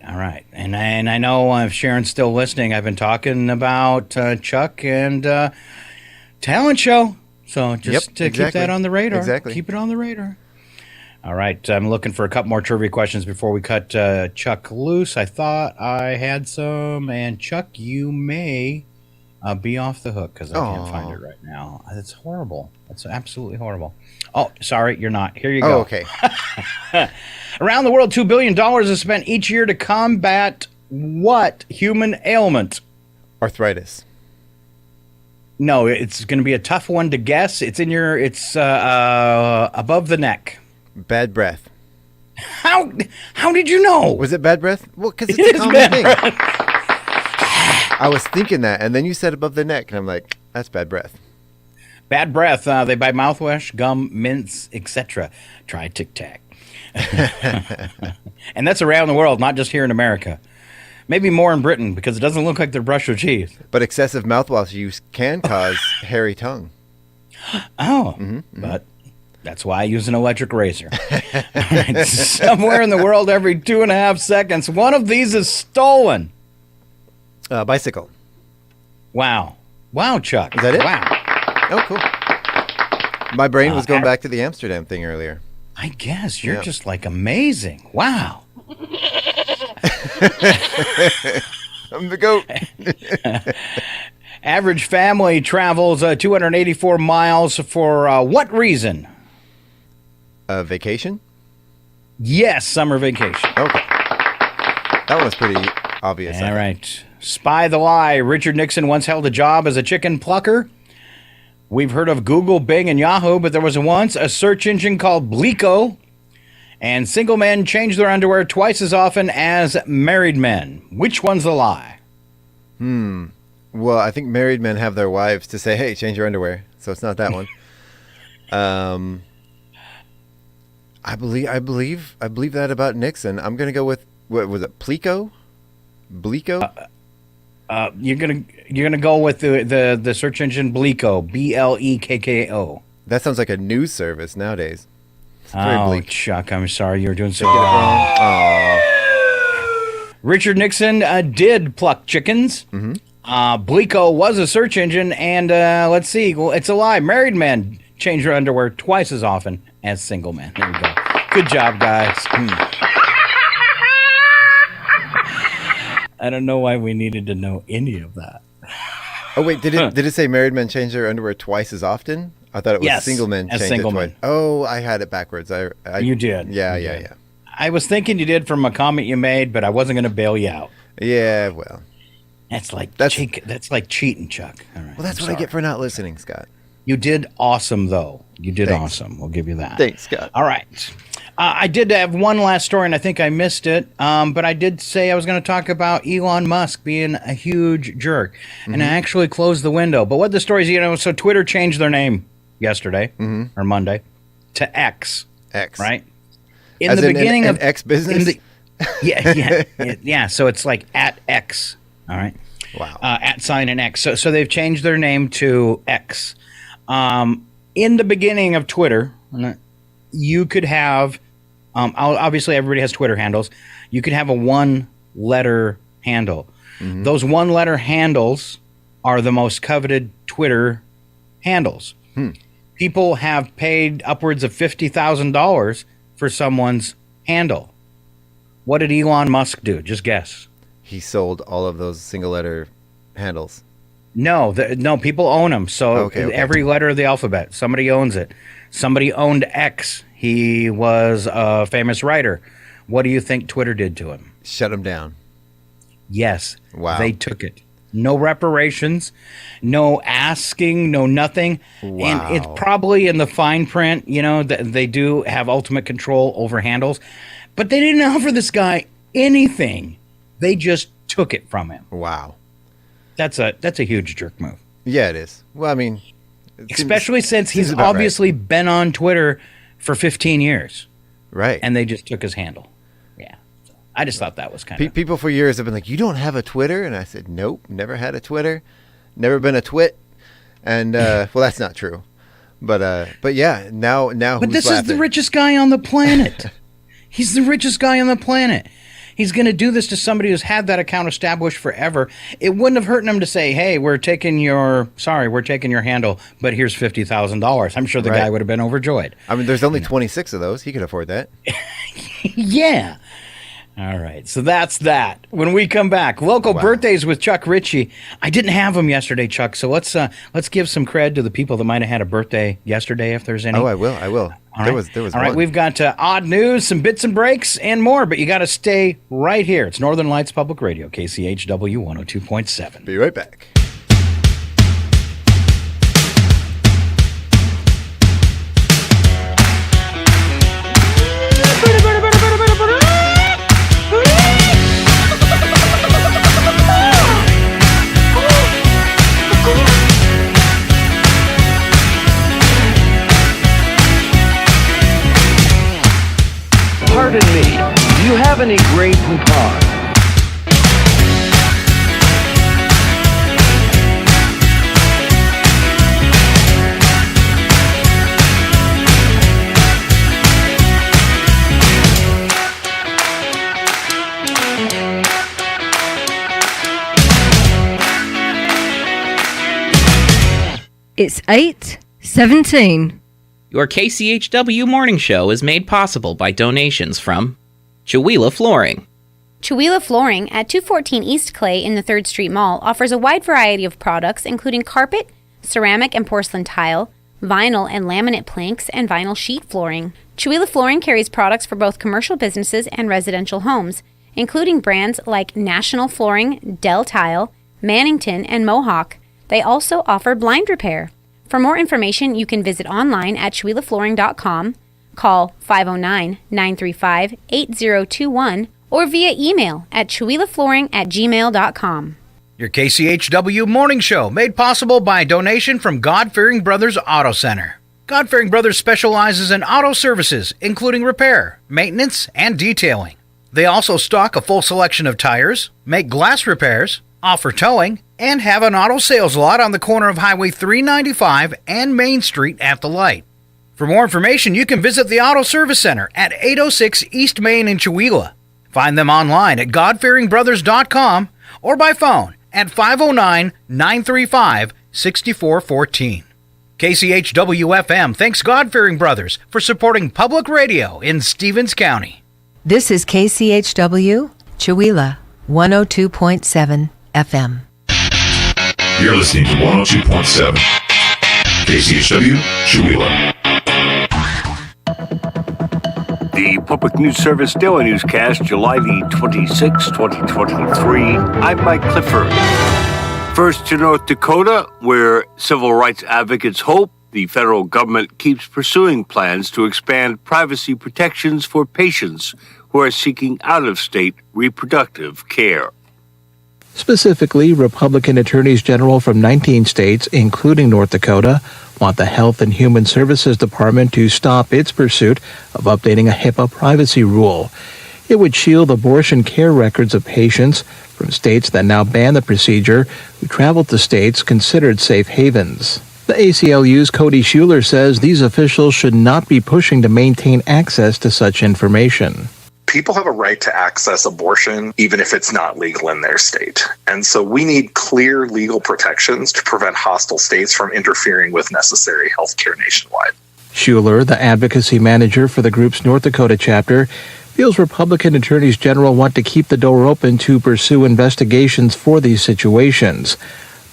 And I know if Sharon's still listening, I've been talking about Chuck and talent show. So just to keep exactly. that on the radar. Exactly. Keep it on the radar. All right. I'm looking for a couple more trivia questions before we cut Chuck loose. I thought I had some. And Chuck, you may be off the hook because I can't find it right now. That's horrible. That's absolutely horrible. Oh, sorry, you're not. Here you go. Oh, okay. Around the world, $2 billion is spent each year to combat what human ailment? Arthritis. No, it's going to be a tough one to guess. It's above the neck. Bad breath. How did you know? Was it bad breath? Well, because it's It a is common bad thing. breath. I was thinking that, and then you said above the neck, and I'm like, that's bad breath. Bad breath. They buy mouthwash, gum, mints, etc. Try Tic Tac. And that's around the world, not just here in America. Maybe more in Britain because it doesn't look like they brush their teeth. But excessive mouthwash use can cause hairy tongue. Oh, but that's why I use an electric razor. All right, somewhere in the world, every 2.5 seconds, one of these is stolen. Bicycle. Wow, Chuck. Is that it? Wow. Oh, cool. My brain was going back to the Amsterdam thing earlier. I guess you're just like amazing. Wow. I'm the goat. Average family travels 284 miles for what reason? Vacation? Yes, summer vacation. Okay. That one was pretty obvious. All right. Spy the lie. Richard Nixon once held a job as a chicken plucker. We've heard of Google, Bing, and Yahoo, but there was once a search engine called Bleeko. And single men change their underwear twice as often as married men. Which one's the lie? Well, I think married men have their wives to say, hey, change your underwear. So it's not that one. I believe that about Nixon. I'm going to go with, what was it, Pleco? Bleeko? You're gonna go with the search engine Bleeko, Bleekko. That sounds like a news service nowadays. It's very Oh, bleak. Chuck, I'm sorry. You're doing so Get it well. wrong. Aw. Richard Nixon did pluck chickens. Bleeko was a search engine, and let's see. Well, it's a lie. Married men change their underwear twice as often as single men. There we go. Good job, guys. I don't know why we needed to know any of that. Oh wait, did it say married men change their underwear twice as often? I thought it was Yes, single men as change single it twice. men. Oh, I had it backwards. You did. Yeah, You yeah, did. yeah. I was thinking you did from a comment you made, but I wasn't going to bail you out. Yeah, well. That's like That's- that's like cheating, Chuck. All right. Well, that's I'm what I get sorry. for not listening, Scott. You did awesome, though. You did Thanks. awesome. We'll give you that. Thanks, Scott. All right. I did have one last story, and I think I missed it. But I did say I was going to talk about Elon Musk being a huge jerk, and I actually closed the window. But what the story is, so Twitter changed their name. yesterday or Monday to X. X. Right? As in an X business? Yeah. So it's like at X. All right. Wow. At sign and X. So they've changed their name to X. In the beginning of Twitter, you could have, obviously everybody has Twitter handles. You could have a one-letter handle. Mm-hmm. Those one-letter handles are the most coveted Twitter handles. People have paid upwards of $50,000 for someone's handle. What did Elon Musk do? Just guess. He sold all of those single-letter handles. No, people own them. So every letter of the alphabet, somebody owns it. Somebody owned X. He was a famous writer. What do you think Twitter did to him? Shut him down. Yes. Wow. They took it. No reparations, no asking, no nothing. Wow. And it's probably in the fine print, that they do have ultimate control over handles. But they didn't offer this guy anything. They just took it from him. Wow. That's a huge jerk move. Yeah, it is. Well, I mean, especially since he's obviously been on Twitter for 15 years. Right. And they just took his handle. Yeah. So I just thought that was kind of... People for years have been like, you don't have a Twitter? And I said, nope, never had a Twitter. Never been a twit. And, well, that's not true. But yeah, now But this is the richest guy on the planet. He's the richest guy on the planet. He's going to do this to somebody who's had that account established forever. It wouldn't have hurt him to say, hey, we're taking your handle, but here's $50,000. I'm sure the guy would have been overjoyed. I mean, there's only 26 of those. He could afford that. Yeah. All right. So that's that. When we come back, local birthdays with Chuck Ritchie. I didn't have him yesterday, Chuck. So let's give some cred to the people that might have had a birthday yesterday, if there's any. Oh, I will. There was All one. right, we've got odd news, some bits and breaks, and more, but you got to stay right here. It's Northern Lights Public Radio, KCHW 102.7. Be right back. Pardon me, do you have any Grey Poupon? It's 8:17. Your KCHW morning show is made possible by donations from Chihuahua Flooring. Chihuahua Flooring at 214 East Clay in the 3rd Street Mall offers a wide variety of products including carpet, ceramic and porcelain tile, vinyl and laminate planks, and vinyl sheet flooring. Chihuahua Flooring carries products for both commercial businesses and residential homes, including brands like National Flooring, Del Tile, Mannington, and Mohawk. They also offer blind repair. For more information, you can visit online at chihuahuaflooring.com, call 509-935-8021, or via email at chihuahuaflooring@gmail.com. Your KCHW morning show made possible by a donation from God-Fearing Brothers Auto Center. God-Fearing Brothers specializes in auto services, including repair, maintenance, and detailing. They also stock a full selection of tires, make glass repairs, offer towing, and have an auto sales lot on the corner of Highway 395 and Main Street at the light. For more information, you can visit the Auto Service Center at 806 East Main in Chihuahua. Find them online at godfearingbrothers.com or by phone at 509-935-6414. KCHW-FM thanks God-Fearing Brothers for supporting public radio in Stevens County. This is KCHW, Chihuahua, 102.7 FM. You're listening to 102.7 KCHW, Chihuahua. The Public News Service Daily Newscast, July the 26th, 2023. I'm Mike Clifford. First to North Dakota, where civil rights advocates hope the federal government keeps pursuing plans to expand privacy protections for patients who are seeking out-of-state reproductive care. Specifically, Republican attorneys general from 19 states, including North Dakota, want the Health and Human Services Department to stop its pursuit of updating a HIPAA privacy rule. It would shield abortion care records of patients from states that now ban the procedure who traveled to states considered safe havens. The ACLU's Cody Schuler says these officials should not be pushing to maintain access to such information. People have a right to access abortion even if it's not legal in their state. And so we need clear legal protections to prevent hostile states from interfering with necessary health care nationwide. Schuler, the advocacy manager for the group's North Dakota chapter, feels Republican attorneys general want to keep the door open to pursue investigations for these situations.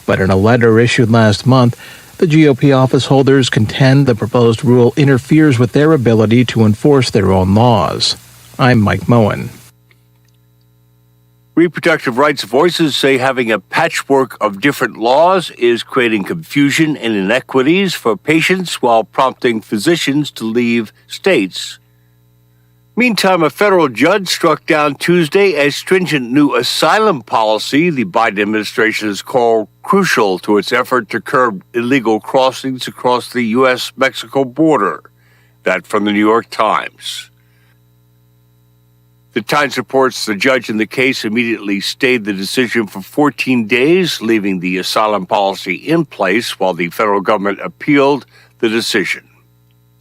But in a letter issued last month, the GOP office holders contend the proposed rule interferes with their ability to enforce their own laws. I'm Mike Moen. Reproductive rights voices say having a patchwork of different laws is creating confusion and inequities for patients while prompting physicians to leave states. Meantime, a federal judge struck down Tuesday a stringent new asylum policy the Biden administration has called crucial to its effort to curb illegal crossings across the U.S.-Mexico border. That from the New York Times. The Times reports the judge in the case immediately stayed the decision for 14 days, leaving the asylum policy in place while the federal government appealed the decision.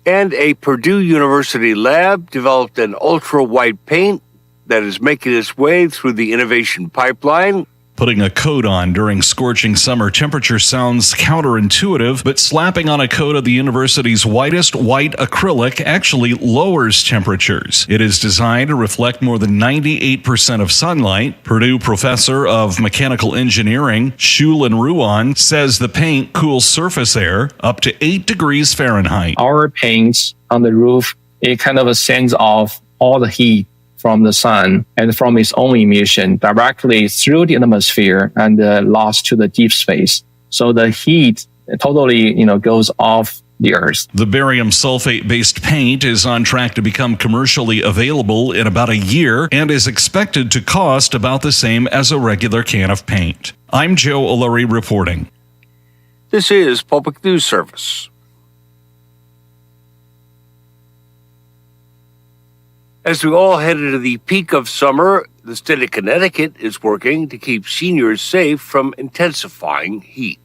And a Purdue University lab developed an ultra-white paint that is making its way through the innovation pipeline. Putting a coat on during scorching summer temperature sounds counterintuitive, but slapping on a coat of the university's whitest white acrylic actually lowers temperatures. It is designed to reflect more than 98% of sunlight. Purdue professor of mechanical engineering, Shulin Ruan, says the paint cools surface air up to 8 degrees Fahrenheit. Our paints on the roof, it kind of sends off all the heat from the sun and from its own emission directly through the atmosphere and lost to the deep space. So the heat totally, goes off the Earth. The barium sulfate-based paint is on track to become commercially available in about a year and is expected to cost about the same as a regular can of paint. I'm Joe O'Leary reporting. This is Public News Service. As we all head into the peak of summer, the state of Connecticut is working to keep seniors safe from intensifying heat.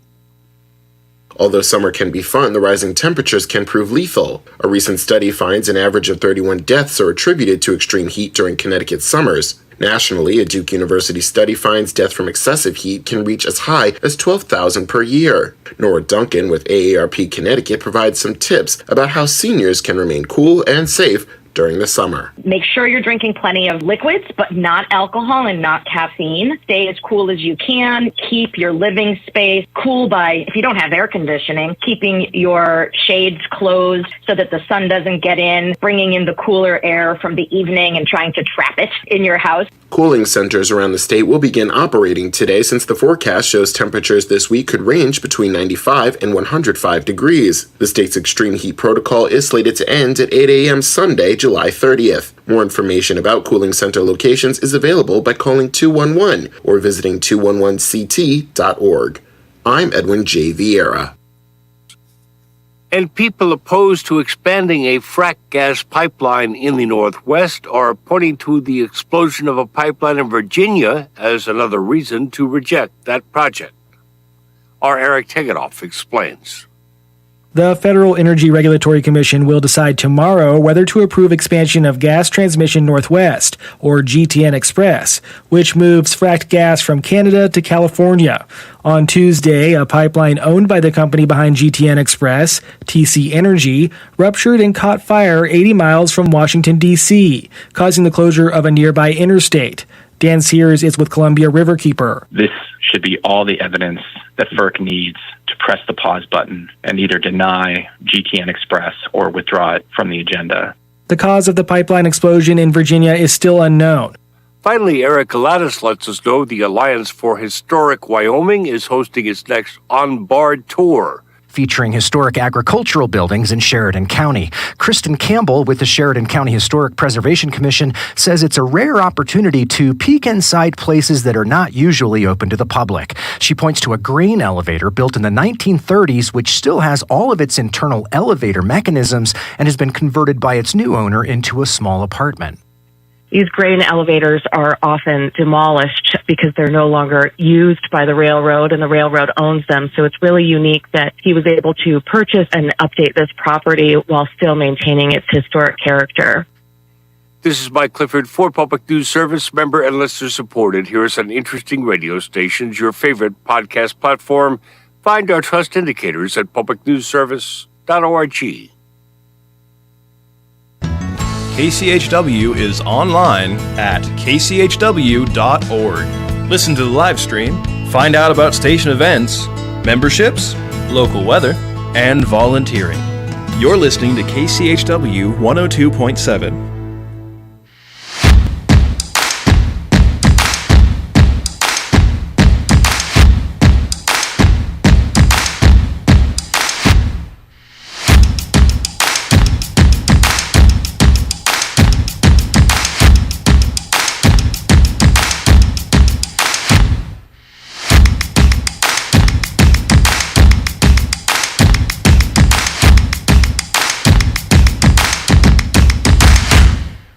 Although summer can be fun, the rising temperatures can prove lethal. A recent study finds an average of 31 deaths are attributed to extreme heat during Connecticut's summers. Nationally, a Duke University study finds death from excessive heat can reach as high as 12,000 per year. Nora Duncan with AARP Connecticut provides some tips about how seniors can remain cool and safe during the summer. Make sure you're drinking plenty of liquids, but not alcohol and not caffeine. Stay as cool as you can. Keep your living space cool by, if you don't have air conditioning, keeping your shades closed so that the sun doesn't get in, bringing in the cooler air from the evening and trying to trap it in your house. Cooling centers around the state will begin operating today since the forecast shows temperatures this week could range between 95 and 105 degrees. The state's extreme heat protocol is slated to end at 8 a.m. Sunday, July 30th. More information about cooling center locations is available by calling 211 or visiting 211ct.org. I'm Edwin J. Vieira. And people opposed to expanding a frack gas pipeline in the Northwest are pointing to the explosion of a pipeline in Virginia as another reason to reject that project. Our Eric Tegetthoff explains. The Federal Energy Regulatory Commission will decide tomorrow whether to approve expansion of Gas Transmission Northwest, or GTN Express, which moves fracked gas from Canada to California. On Tuesday, a pipeline owned by the company behind GTN Express, TC Energy, ruptured and caught fire 80 miles from Washington, D.C., causing the closure of a nearby interstate. Dan Sears is with Columbia Riverkeeper. This should be all the evidence that FERC needs to press the pause button and either deny GTN Express or withdraw it from the agenda. The cause of the pipeline explosion in Virginia is still unknown. Finally, Eric Gladys lets us know the Alliance for Historic Wyoming is hosting its next On Bard tour. featuring historic agricultural buildings in Sheridan County. Kristen Campbell with the Sheridan County Historic Preservation Commission says it's a rare opportunity to peek inside places that are not usually open to the public. She points to a grain elevator built in the 1930s, which still has all of its internal elevator mechanisms and has been converted by its new owner into a small apartment. These grain elevators are often demolished because they're no longer used by the railroad and the railroad owns them. So it's really unique that he was able to purchase and update this property while still maintaining its historic character. This is Mike Clifford for Public News Service, member and listener supported. Here is on Interesting Radio Stations, your favorite podcast platform. Find our trust indicators at publicnewsservice.org. KCHW is online at kchw.org. Listen to the live stream, find out about station events, memberships, local weather, and volunteering. You're listening to KCHW 102.7.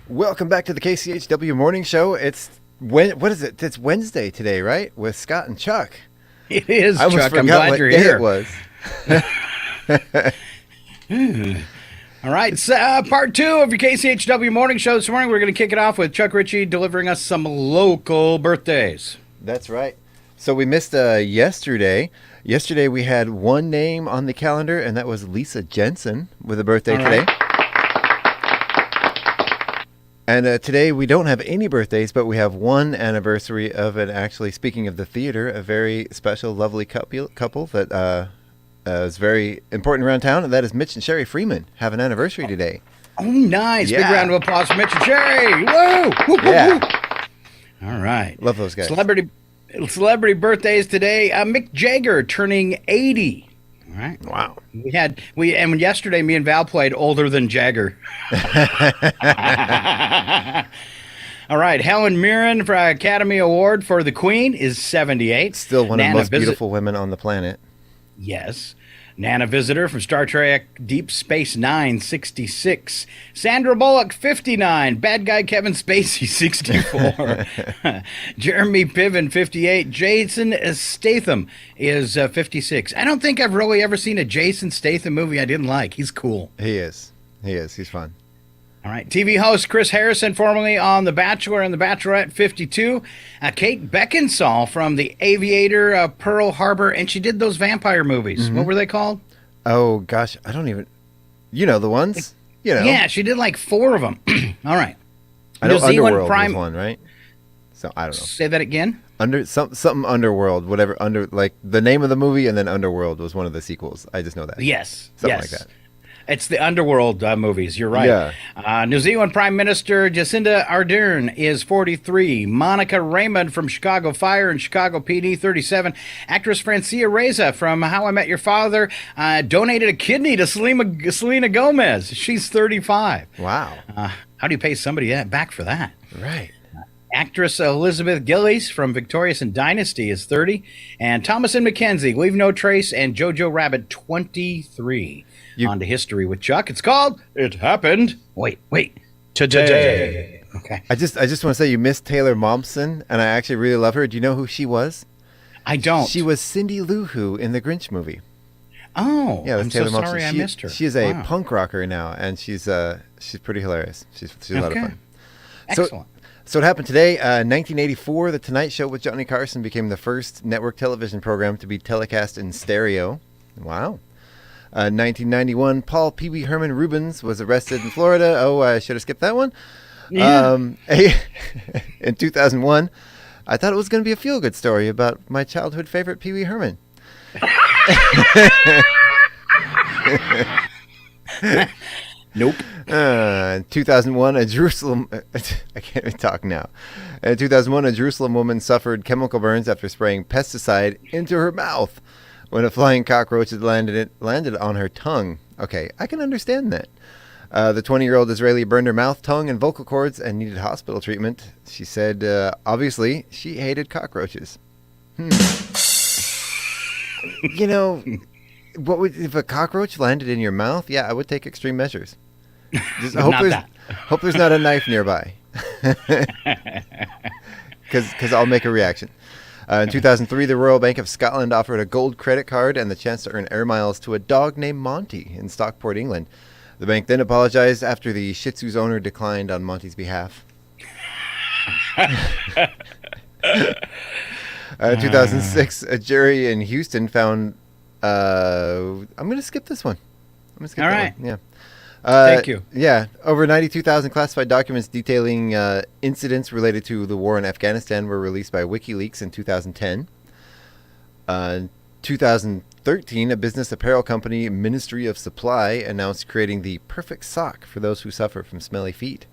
Welcome back to the KCHW Morning Show. What is it? It's Wednesday today, right? With Scott and Chuck. It is, I Chuck. I'm glad you're here. It was. All right, so, part 2 of your KCHW Morning Show this morning. We're going to kick it off with Chuck Ritchie delivering us some local birthdays. That's right. So we missed yesterday. Yesterday we had one name on the calendar, and that was Lisa Jensen with a birthday today. And today we don't have any birthdays, but we have one anniversary of it. Actually, speaking of the theater, a very special, lovely couple that is very important around town, and that is Mitch and Sherry Freeman have an anniversary today. Oh, nice. Yeah. Big round of applause for Mitch and Sherry. Woo! Woo, woo, Yeah. woo. All right. Love those guys. Celebrity birthdays today. Mick Jagger turning 80. All right. Wow. And yesterday me and Val played Older Than Jagger. All right. Helen Mirren for Academy Award for The Queen is 78. Still one of the most beautiful women on the planet. Yes. Nana Visitor from Star Trek Deep Space Nine, 66. Sandra Bullock, 59. Bad guy Kevin Spacey, 64. Jeremy Piven, 58. Jason Statham is 56. I don't think I've really ever seen a Jason Statham movie I didn't like. He's cool. He is. He's fun. All right. TV host Chris Harrison, formerly on The Bachelor and The Bachelorette, 52. Kate Beckinsale from The Aviator, Pearl Harbor, and she did those vampire movies. Mm-hmm. What were they called? Oh, gosh. I don't even... You know the ones? You know. Yeah, she did like 4 of them. All right. I know New Zealand Underworld Prime... was one, right? So, I don't know. Say that again? Something Underworld, whatever. Like, the name of the movie and then Underworld was one of the sequels. I just know that. Yes. Something like that. It's the Underworld movies. You're right. Yeah. New Zealand Prime Minister Jacinda Ardern is 43. Monica Raymond from Chicago Fire and Chicago PD, 37. Actress Francia Reza from How I Met Your Father donated a kidney to Selena Gomez. She's 35. Wow. How do you pay somebody back for that? Right. Actress Elizabeth Gillies from Victorious and Dynasty is 30. And Thomas and Mackenzie, Leave No Trace, and Jojo Rabbit, 23. On to history with Chuck. It's called It Happened. Wait. Today. Okay. I just want to say you missed Taylor Momsen, and I actually really love her. Do you know who she was? I don't. She was Cindy Lou Who in the Grinch movie. Oh, yeah, I'm Taylor so Momsen. sorry I missed her. She's a punk rocker now, and she's pretty hilarious. She's a lot of fun. Excellent. So it happened today, 1984. The Tonight Show with Johnny Carson became the first network television program to be telecast in stereo. Wow. 1991, Paul Pee Wee Herman Rubens was arrested in Florida. Oh, I should have skipped that one. Yeah. In 2001, I thought it was going to be a feel-good story about my childhood favorite, Pee Wee Herman. Nope. In 2001, a Jerusalem... I can't even talk now. In 2001, a Jerusalem woman suffered chemical burns after spraying pesticide into her mouth. when a flying cockroach had landed on her tongue. Okay, I can understand that. The 20-year-old Israeli burned her mouth, tongue, and vocal cords and needed hospital treatment. She said, obviously, she hated cockroaches. You know, what would if a cockroach landed in your mouth? Yeah, I would take extreme measures. Just hope there's not a knife nearby, because I'll make a reaction. In 2003, the Royal Bank of Scotland offered a gold credit card and the chance to earn air miles to a dog named Monty in Stockport, England. The bank then apologized after the Shih Tzu's owner declined on Monty's behalf. 2006, a jury in Houston found... I'm going to skip this one. All right. Yeah. Thank you. Yeah. Over 92,000 classified documents detailing incidents related to the war in Afghanistan were released by WikiLeaks in 2010. 2013, a business apparel company, Ministry of Supply, announced creating the perfect sock for those who suffer from smelly feet.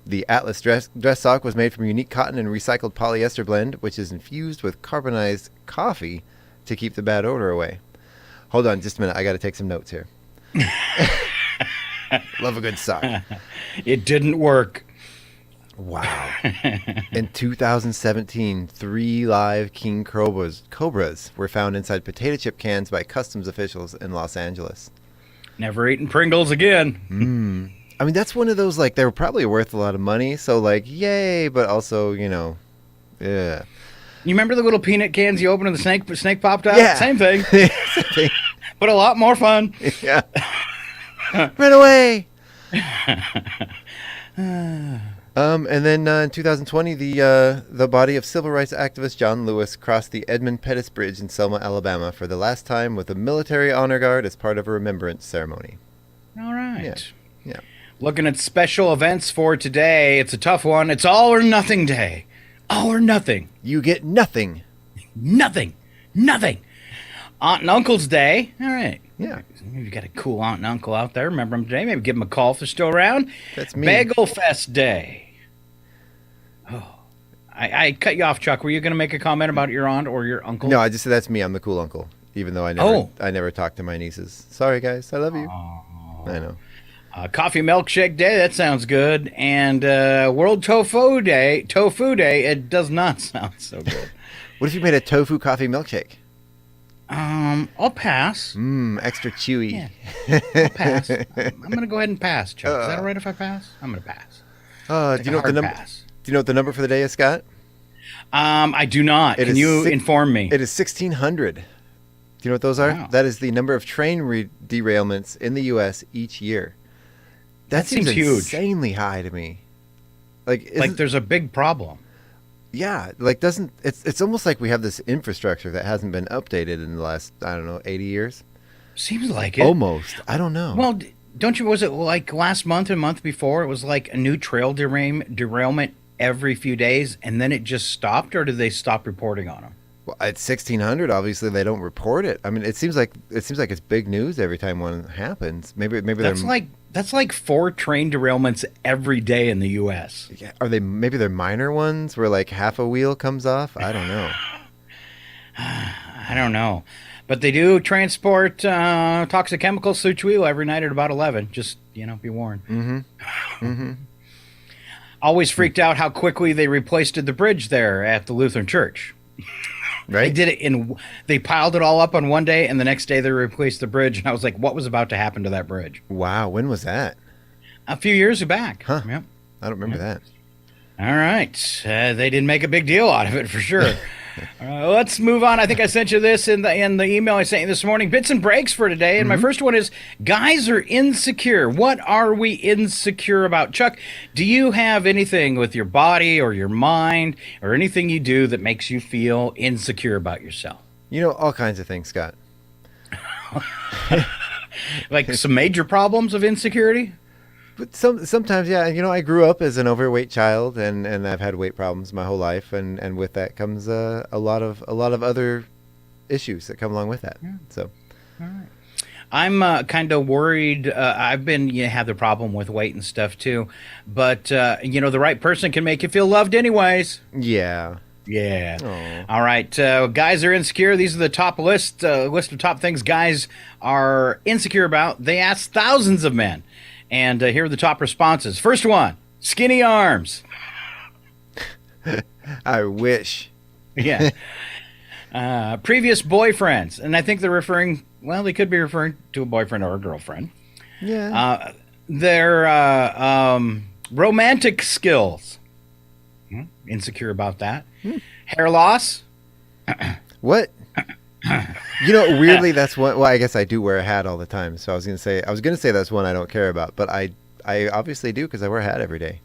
The Atlas dress sock was made from unique cotton and recycled polyester blend, which is infused with carbonized coffee to keep the bad odor away. Hold on just a minute. I got to take some notes here. Love a good sock. It didn't work. Wow. In 2017, 3 live king cobras were found inside potato chip cans by customs officials in Los Angeles. Never eating Pringles again. I mean, that's one of those, like, they were probably worth a lot of money, so, like, yay, but also, you know, yeah. You remember the little peanut cans you opened and the snake popped out? Yeah. Same thing. But a lot more fun. Yeah. Run away! And then in 2020, the body of civil rights activist John Lewis crossed the Edmund Pettus Bridge in Selma, Alabama for the last time with a military honor guard as part of a remembrance ceremony. All right. Yeah. Looking at special events for today, it's a tough one. It's all or nothing day. All or nothing. You get nothing. Nothing. Aunt and Uncle's Day. All right. Yeah. You've got a cool aunt and uncle out there. Remember them today. Maybe give them a call if they're still around. That's me. Bagel Fest Day. Oh, I cut you off, Chuck. Were you going to make a comment about your aunt or your uncle? No, I just said that's me. I'm the cool uncle. Even though I never talk to my nieces. Sorry, guys. I love you. I know. Coffee Milkshake Day. That sounds good. And World Tofu Day. It does not sound so good. What if you made a tofu coffee milkshake? I'll pass. Extra chewy. Yeah. I'll pass. I'm going to go ahead and pass, Chuck. Is that all right if I pass? I'm going to pass. Do you know what the number? Do you know what the number for the day is, Scott? I do not. Can you inform me? It is 1,600. Do you know what those are? Wow. That is the number of train derailments in the U.S. each year. That seems huge. Insanely high to me. Like there's a big problem. Yeah, it's almost like we have this infrastructure that hasn't been updated in the last, 80 years. Seems like it. Almost. I don't know. Well, was it like last month and month before, it was like a new trail derailment every few days, and then it just stopped, or did they stop reporting on them? Well, at 1,600, obviously they don't report it. I mean, it seems like it's big news every time one happens. Maybe that's like 4 train derailments every day in the U.S. Yeah, maybe they're minor ones where like half a wheel comes off? I don't know. I don't know. But they do transport toxic chemicals through Chihuahua every night at about 11. Just, be warned. Mm-hmm. Always freaked out how quickly they replaced the bridge there at the Lutheran Church. Right? They did it they piled it all up on one day, and the next day they replaced the bridge. And I was like, what was about to happen to that bridge? Wow. When was that? A few years back. Huh. Yep. I don't remember that. All right. They didn't make a big deal out of it for sure. Let's move on. I think I sent you this in the email I sent you this morning. Bits and breaks for today. And my first one is, guys are insecure. What are we insecure about? Chuck, do you have anything with your body or your mind or anything you do that makes you feel insecure about yourself? All kinds of things, Scott. Like some major problems of insecurity? But sometimes, yeah. I grew up as an overweight child, and I've had weight problems my whole life, and with that comes a lot of other issues that come along with that. Yeah. So, all right. I'm kind of worried. I've been have the problem with weight and stuff too, but the right person can make you feel loved anyways. Yeah. Yeah. Aw. All right. Guys are insecure. These are the top list of top things guys are insecure about. They asked thousands of men. And here are the top responses. First one, skinny arms. I wish. Yeah. Previous boyfriends. And I think they're referring, well, they could be referring to a boyfriend or a girlfriend. Yeah. Their romantic skills. Insecure about that. Hair loss. What? Weirdly, that's one. Well, I guess I do wear a hat all the time. So I was gonna say that's one I don't care about, but I obviously do because I wear a hat every day.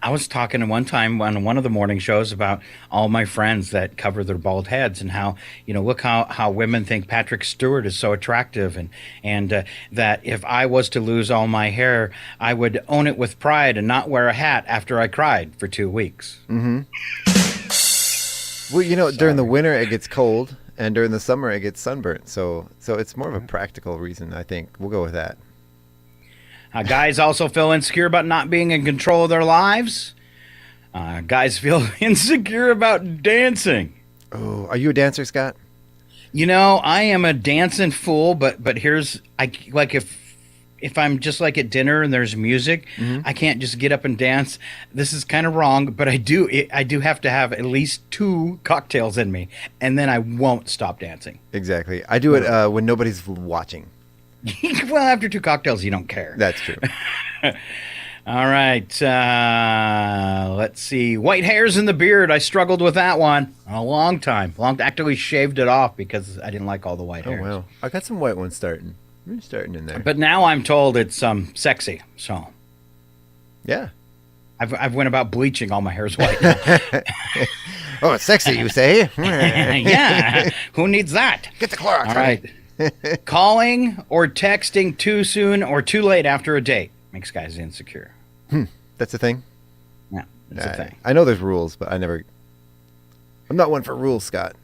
I was talking one time on one of the morning shows about all my friends that cover their bald heads and how, look how women think Patrick Stewart is so attractive and that if I was to lose all my hair, I would own it with pride and not wear a hat after I cried for 2 weeks. Mm-hmm. Well, during the winter it gets cold and during the summer it gets sunburnt. So it's more of a practical reason, I think. We'll go with that. Guys also feel insecure about not being in control of their lives. Guys feel insecure about dancing. Oh, are you a dancer, Scott? I am a dancing fool, but if I'm just like at dinner and there's music, I can't just get up and dance. This is kind of wrong, but I do have to have at least 2 cocktails in me, and then I won't stop dancing. Exactly. I do it when nobody's watching. Well, after 2 cocktails, you don't care. That's true. All right. Let's see. White hairs in the beard. I struggled with that one a long time. Actually shaved it off because I didn't like all the white hairs. Oh, wow. I got some white ones starting. We're starting in there. But now I'm told it's sexy. So yeah, I've went about bleaching all my hairs white now. Oh, it's sexy, you say? Yeah. Who needs that? Get the Clorox. All right. Calling or texting too soon or too late after a date makes guys insecure. That's a thing? Yeah, that's a thing. I know there's rules, but I'm not one for rules, Scott.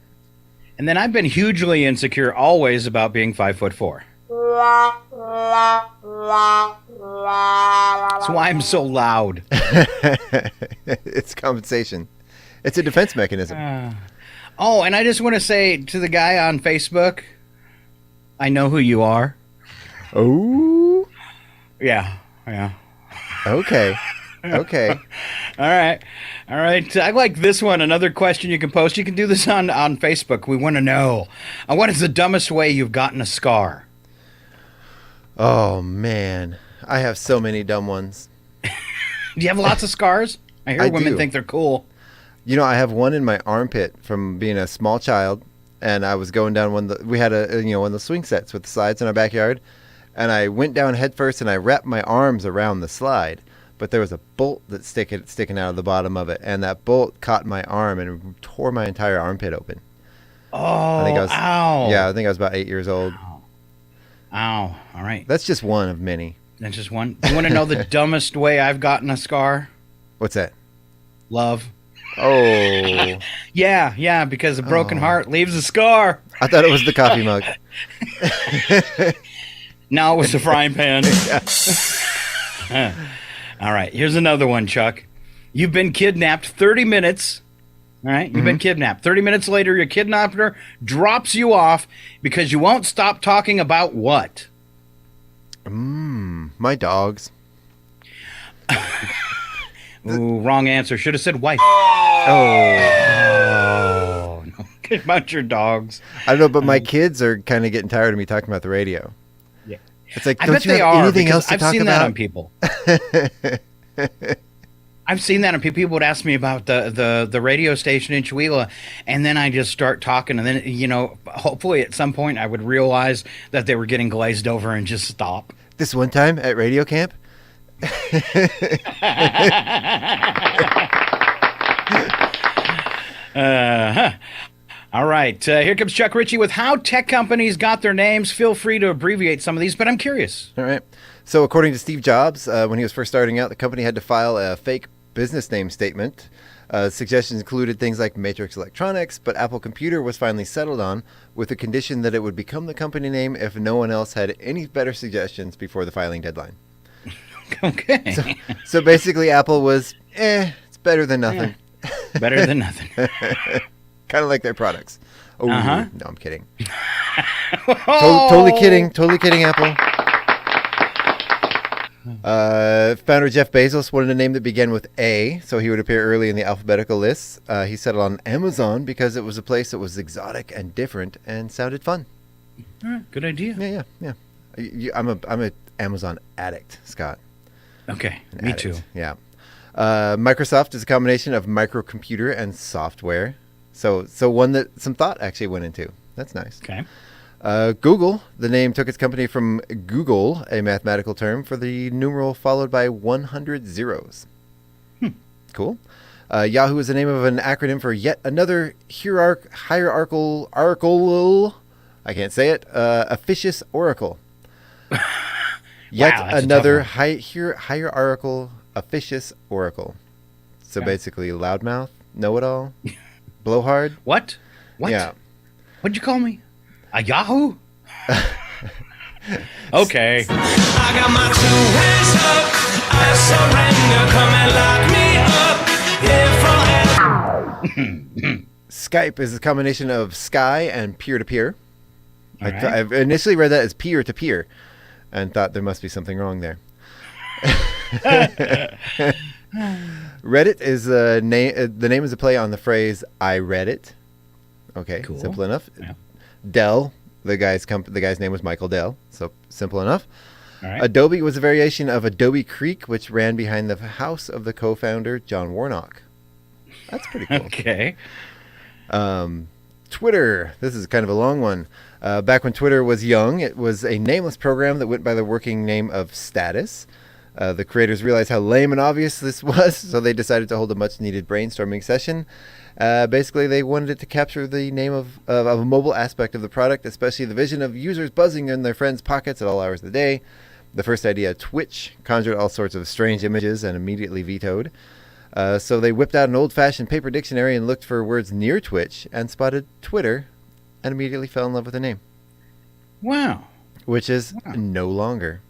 And then I've been hugely insecure always about being 5'4". That's why I'm so loud. It's compensation. It's a defense mechanism. And I just want to say to the guy on Facebook, I know who you are. Oh? Yeah. Okay. All right. I like this one. Another question you can post. You can do this on Facebook. We want to know. What is the dumbest way you've gotten a scar? Oh, man. I have so many dumb ones. Do you have lots of scars? I hear women think they're cool. I have one in my armpit from being a small child. And I was going down we had one of the swing sets with the slides in our backyard, and I went down head first and I wrapped my arms around the slide, but there was a bolt that's sticking out of the bottom of it, and that bolt caught my arm and tore my entire armpit open. Oh, ow! Yeah, I think I was about 8 years old. Ow! All right, that's just one of many. That's just one. You want to know the dumbest way I've gotten a scar? What's that? Love. Oh. Yeah, because a broken heart leaves a scar. I thought it was the coffee mug. No, it was the frying pan. All right, here's another one, Chuck. You've been kidnapped 30 minutes. All right, you've been kidnapped. 30 minutes later, your kidnapper drops you off because you won't stop talking about what? My dogs. Ooh, wrong answer. Should have said wife. Oh. No. About your dogs. I don't know, but my kids are kind of getting tired of me talking about the radio. Yeah. It's like, I don't bet you they have are, anything else to I've talk seen about? That on people. I've seen that on people. People would ask me about the radio station in Chihuahua, and then I just start talking, and then, hopefully at some point I would realize that they were getting glazed over and just stop. This one time at radio camp, All right. Here comes Chuck Ritchie with how tech companies got their names. Feel free to abbreviate some of these, but I'm curious. All right. So according to Steve Jobs, when he was first starting out, the company had to file a fake business name statement. Suggestions included things like Matrix Electronics, but Apple Computer was finally settled on with the condition that it would become the company name if no one else had any better suggestions before the filing deadline. Okay. So basically Apple was, it's better than nothing. Better than nothing. Kind of like their products. Oh, no, I'm kidding. Oh! Totally kidding, Apple. Founder Jeff Bezos wanted a name that began with A, so he would appear early in the alphabetical lists. He settled on Amazon because it was a place that was exotic and different and sounded fun. All right, good idea. Yeah. I'm a Amazon addict, Scott. Okay, me too. Yeah. Microsoft is a combination of microcomputer and software. So one that some thought actually went into. That's nice. Okay. Google, the name took its company from Google, a mathematical term for the numeral followed by 100 zeros. Cool. Yahoo is the name of an acronym for yet another hierarchical, I can't say it, officious oracle. Yet another hierarchical, officious oracle. So basically loudmouth, know-it-all, blowhard. What? Yeah. What'd you call me? A Yahoo? Okay. I got my 2 hands up. I surrender. Come and lock me up. Here forever. Skype is a combination of Sky and peer-to-peer. Right. I've initially read that as peer-to-peer and thought there must be something wrong there. Reddit is the name is a play on the phrase "I read it." Okay, Cool. Simple enough. Yeah. Dell, the guy's name was Michael Dell, so simple enough. All right. Adobe was a variation of Adobe Creek, which ran behind the house of the co-founder John Warnock. That's pretty cool. Okay. Twitter. This is kind of a long one. Back when Twitter was young, it was a nameless program that went by the working name of Status. The creators realized how lame and obvious this was, so they decided to hold a much-needed brainstorming session. Basically, they wanted it to capture the name of a mobile aspect of the product, especially the vision of users buzzing in their friends' pockets at all hours of the day. The first idea, Twitch, conjured all sorts of strange images and immediately vetoed. So they whipped out an old-fashioned paper dictionary and looked for words near Twitch and spotted Twitter and immediately fell in love with the name. Wow. Which is no longer.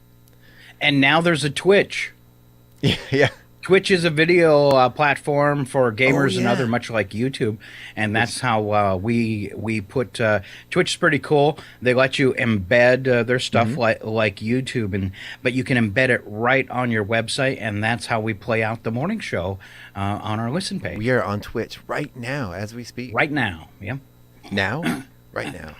And now there's a Twitch. Yeah. Twitch is a video platform for gamers and yeah. other, much like YouTube, and that's how we put. Twitch is pretty cool. They let you embed their stuff like YouTube, but you can embed it right on your website, and that's how we play out the morning show on our listen page. We are on Twitch right now as we speak. Right now, yeah. Now, right now.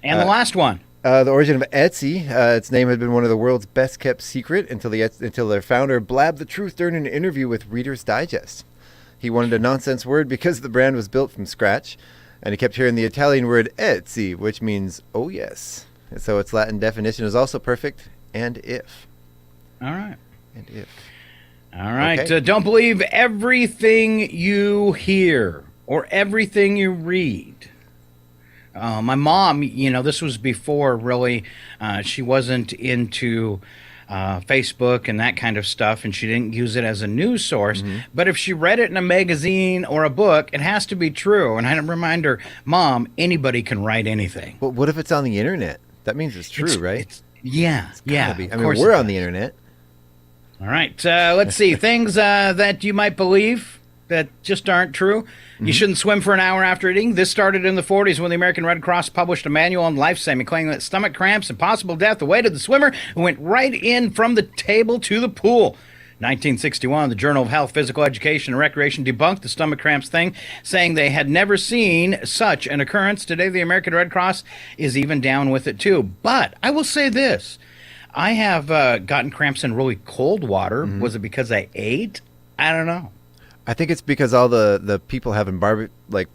And the last one. The origin of Etsy. Its name had been one of the world's best kept secret until their founder blabbed the truth during an interview with Reader's Digest. He wanted a nonsense word because the brand was built from scratch, and he kept hearing the Italian word Etsy, which means oh yes. And so its Latin definition is also perfect, and if. All right. And if. All right. Okay. Don't believe everything you hear or everything you read. My mom, this was before really, she wasn't into Facebook and that kind of stuff, and she didn't use it as a news source. But if she read it in a magazine or a book, it has to be true. And I remind her, Mom, anybody can write anything. But what if it's on the internet? That means it's true, right? Yeah. Be. I mean, we're on the internet. All right. Let's see. Things that you might believe that just aren't true. You shouldn't swim for an hour after eating. This started in the 40s when the American Red Cross published a manual on life-saving, claiming that stomach cramps and possible death awaited the swimmer who went right in from the table to the pool. 1961, the Journal of Health, Physical Education, and Recreation debunked the stomach cramps thing, saying they had never seen such an occurrence. Today, the American Red Cross is even down with it, too. But I will say this. I have gotten cramps in really cold water. Was it because I ate? I don't know. I think it's because all the people having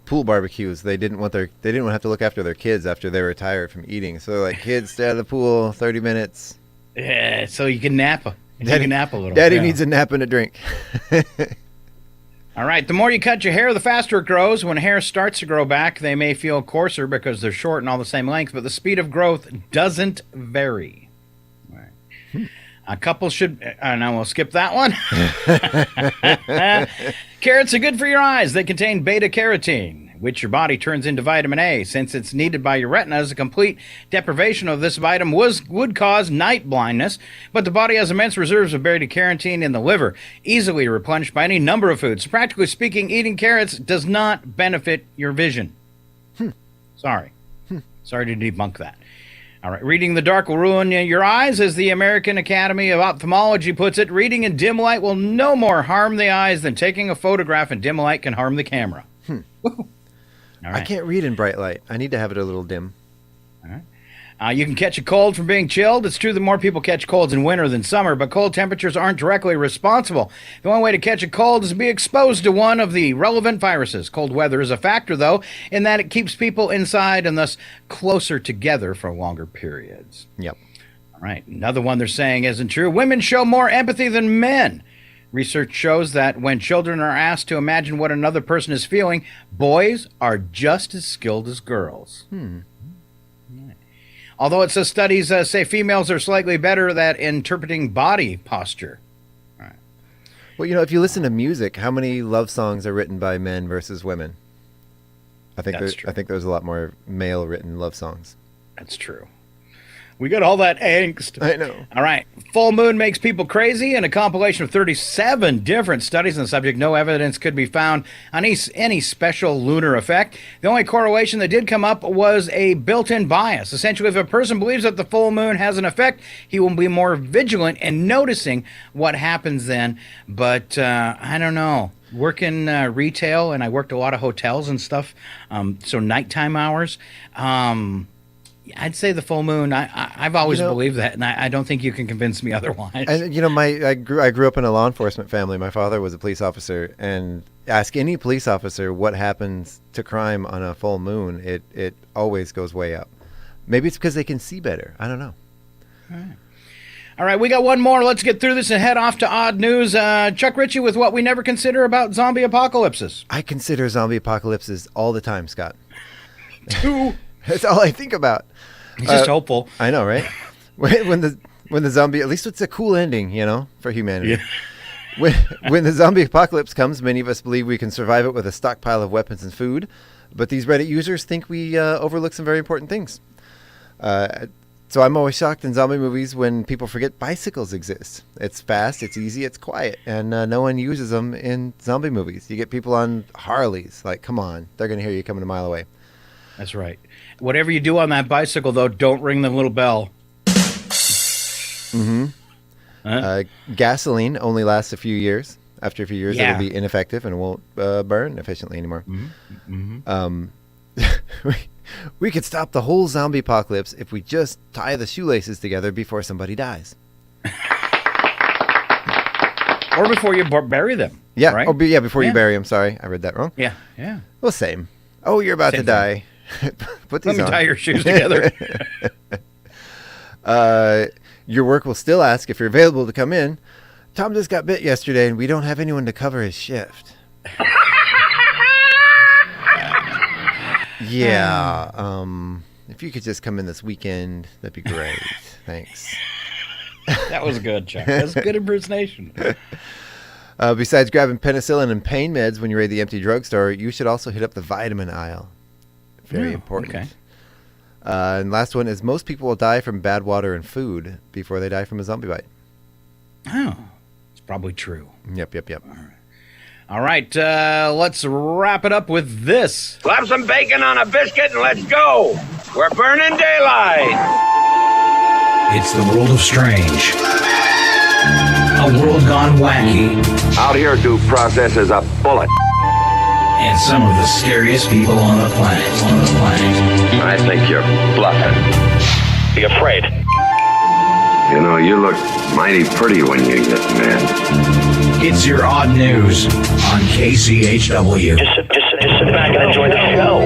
pool barbecues, they didn't want to have to look after their kids after they were tired from eating. So they're like, kids, stay out of the pool 30 minutes. Yeah, so you can nap. You can nap a little. Daddy needs a nap and a drink. All right. The more you cut your hair, the faster it grows. When hair starts to grow back, they may feel coarser because they're short and all the same length, but the speed of growth doesn't vary. All right. A couple should... no, we'll skip that one. Carrots are good for your eyes. They contain beta-carotene. which your body turns into vitamin A. Since it's needed by your retinas, a complete deprivation of this vitamin would cause night blindness, but the body has immense reserves of beta-carotene in the liver, easily replenished by any number of foods. Practically speaking, eating carrots does not benefit your vision. Sorry. Sorry to debunk that. All right, reading in the dark will ruin your eyes, as the American Academy of Ophthalmology puts it. Reading in dim light will no more harm the eyes than taking a photograph in dim light can harm the camera. All right. I can't read in bright light. I need to have it a little dim. All right. You can catch a cold from being chilled. It's true that more people catch colds in winter than summer, but cold temperatures aren't directly responsible. The only way to catch a cold is to be exposed to one of the relevant viruses. Cold weather is a factor, though, in that it keeps people inside and thus closer together for longer periods. Yep. All right. Another one they're saying isn't true. Women show more empathy than men. Research shows that when children are asked to imagine what another person is feeling, boys are just as skilled as girls. Although it says studies say females are slightly better at interpreting body posture. All right. Well, if you listen to music, how many love songs are written by men versus women? I think there's a lot more male-written love songs. That's true. We got all that angst. I know. All right. Full moon makes people crazy. In a compilation of 37 different studies on the subject, no evidence could be found on any special lunar effect. The only correlation that did come up was a built-in bias. Essentially, if a person believes that the full moon has an effect, he will be more vigilant in noticing what happens then. But I don't know. Work in retail, and I worked a lot of hotels and stuff, so nighttime hours. I'd say the full moon. I've always believed that, and I don't think you can convince me otherwise. And I grew up in a law enforcement family. My father was a police officer, and ask any police officer what happens to crime on a full moon. It always goes way up. Maybe it's because they can see better. I don't know. All right, we got one more. Let's get through this and head off to odd news. Chuck Ritchie with what we never consider about zombie apocalypses. I consider zombie apocalypses all the time, Scott. That's all I think about. It's just hopeful. I know, right? When the zombie, at least it's a cool ending, for humanity. Yeah. When the zombie apocalypse comes, many of us believe we can survive it with a stockpile of weapons and food, but these Reddit users think we overlook some very important things. So I'm always shocked in zombie movies when people forget bicycles exist. It's fast, it's easy, it's quiet, and no one uses them in zombie movies. You get people on Harleys, like, come on, they're going to hear you coming a mile away. That's right. Whatever you do on that bicycle, though, don't ring the little bell. Gasoline only lasts a few years. After a few years, it'll be ineffective and it won't burn efficiently anymore. We could stop the whole zombie apocalypse if we just tie the shoelaces together before somebody dies. Or before you bury them. Yeah, right? Before you bury them. Sorry, I read that wrong. Yeah. Well, same. Oh, you're about to die. Put these Let me on. tie your shoes together. Your work will still ask if you're available to come in. Tom just got bit yesterday, and we don't have anyone to cover his shift. Yeah. If you could just come in this weekend, that'd be great. Thanks. That was good, Chuck. That was a good impersonation. Besides grabbing penicillin and pain meds when you raid the empty drugstore, you should also hit up the vitamin aisle. Very important. Okay. And last one is most people will die from bad water and food before they die from a zombie bite. Oh, it's probably true. Yep. All right, let's wrap it up with this. Slap some bacon on a biscuit and let's go. We're burning daylight. It's the world of strange. A world gone wacky. Out here, due process is a bullet. And some of the scariest people on the planet. I think you're bluffing. Be afraid. You look mighty pretty when you get mad. It's your odd news on KCHW. Just sit back and enjoy the show.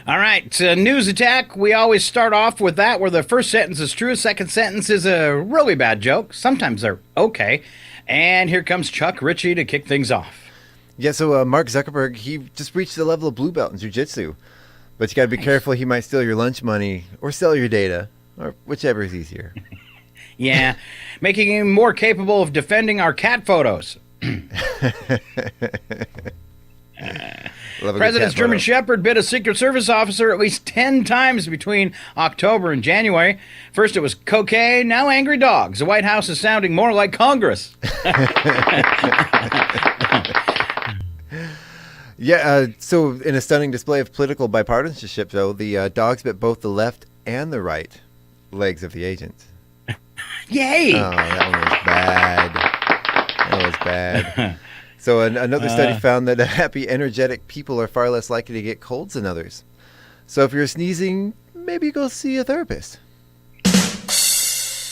All right, news attack. We always start off with that where the first sentence is true, second sentence is a really bad joke. Sometimes they're okay. And here comes Chuck Ritchie to kick things off. Yeah, so Mark Zuckerberg, he just reached the level of blue belt in jiu-jitsu. But you got to be careful. He might steal your lunch money or sell your data, or whichever is easier. Yeah, making him more capable of defending our cat photos. President's German Shepherd bit a Secret Service officer at least 10 times between October and January. First it was cocaine, now angry dogs. The White House is sounding more like Congress. Yeah, so in a stunning display of political bipartisanship, though, the dogs bit both the left and the right legs of the agents. Yay! Oh, that one was bad. That was bad. So another study found that happy, energetic people are far less likely to get colds than others. So if you're sneezing, maybe go see a therapist.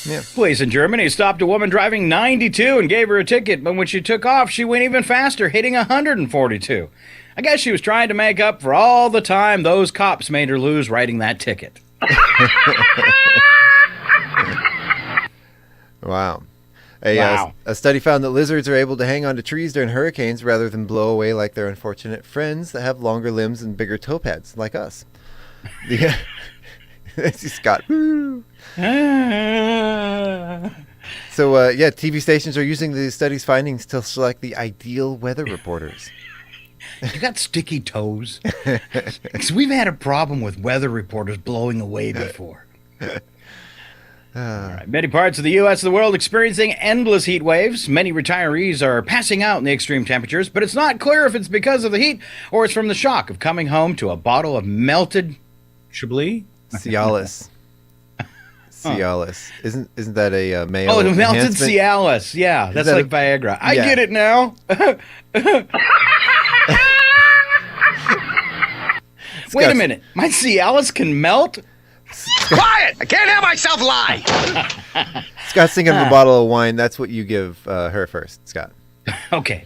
Yeah. Police in Germany stopped a woman driving 92 and gave her a ticket, but when she took off, she went even faster, hitting 142. I guess she was trying to make up for all the time those cops made her lose writing that ticket. Wow. A study found that lizards are able to hang onto trees during hurricanes rather than blow away like their unfortunate friends that have longer limbs and bigger toe pads, like us. Scott. Woo. So, TV stations are using the study's findings to select the ideal weather reporters. You got sticky toes? Because we've had a problem with weather reporters blowing away before. All right. Many parts of the U.S. and the world experiencing endless heat waves. Many retirees are passing out in the extreme temperatures, but it's not clear if it's because of the heat or it's from the shock of coming home to a bottle of melted Chablis? Cialis. Cialis. Isn't that a male Oh, the melted enhancement? Cialis. Yeah, that's like Viagra. I get it now. Wait a minute. My Cialis can melt? Quiet! I can't have myself lie. Scott's thinking of a bottle of wine. That's what you give her first, Scott. Okay.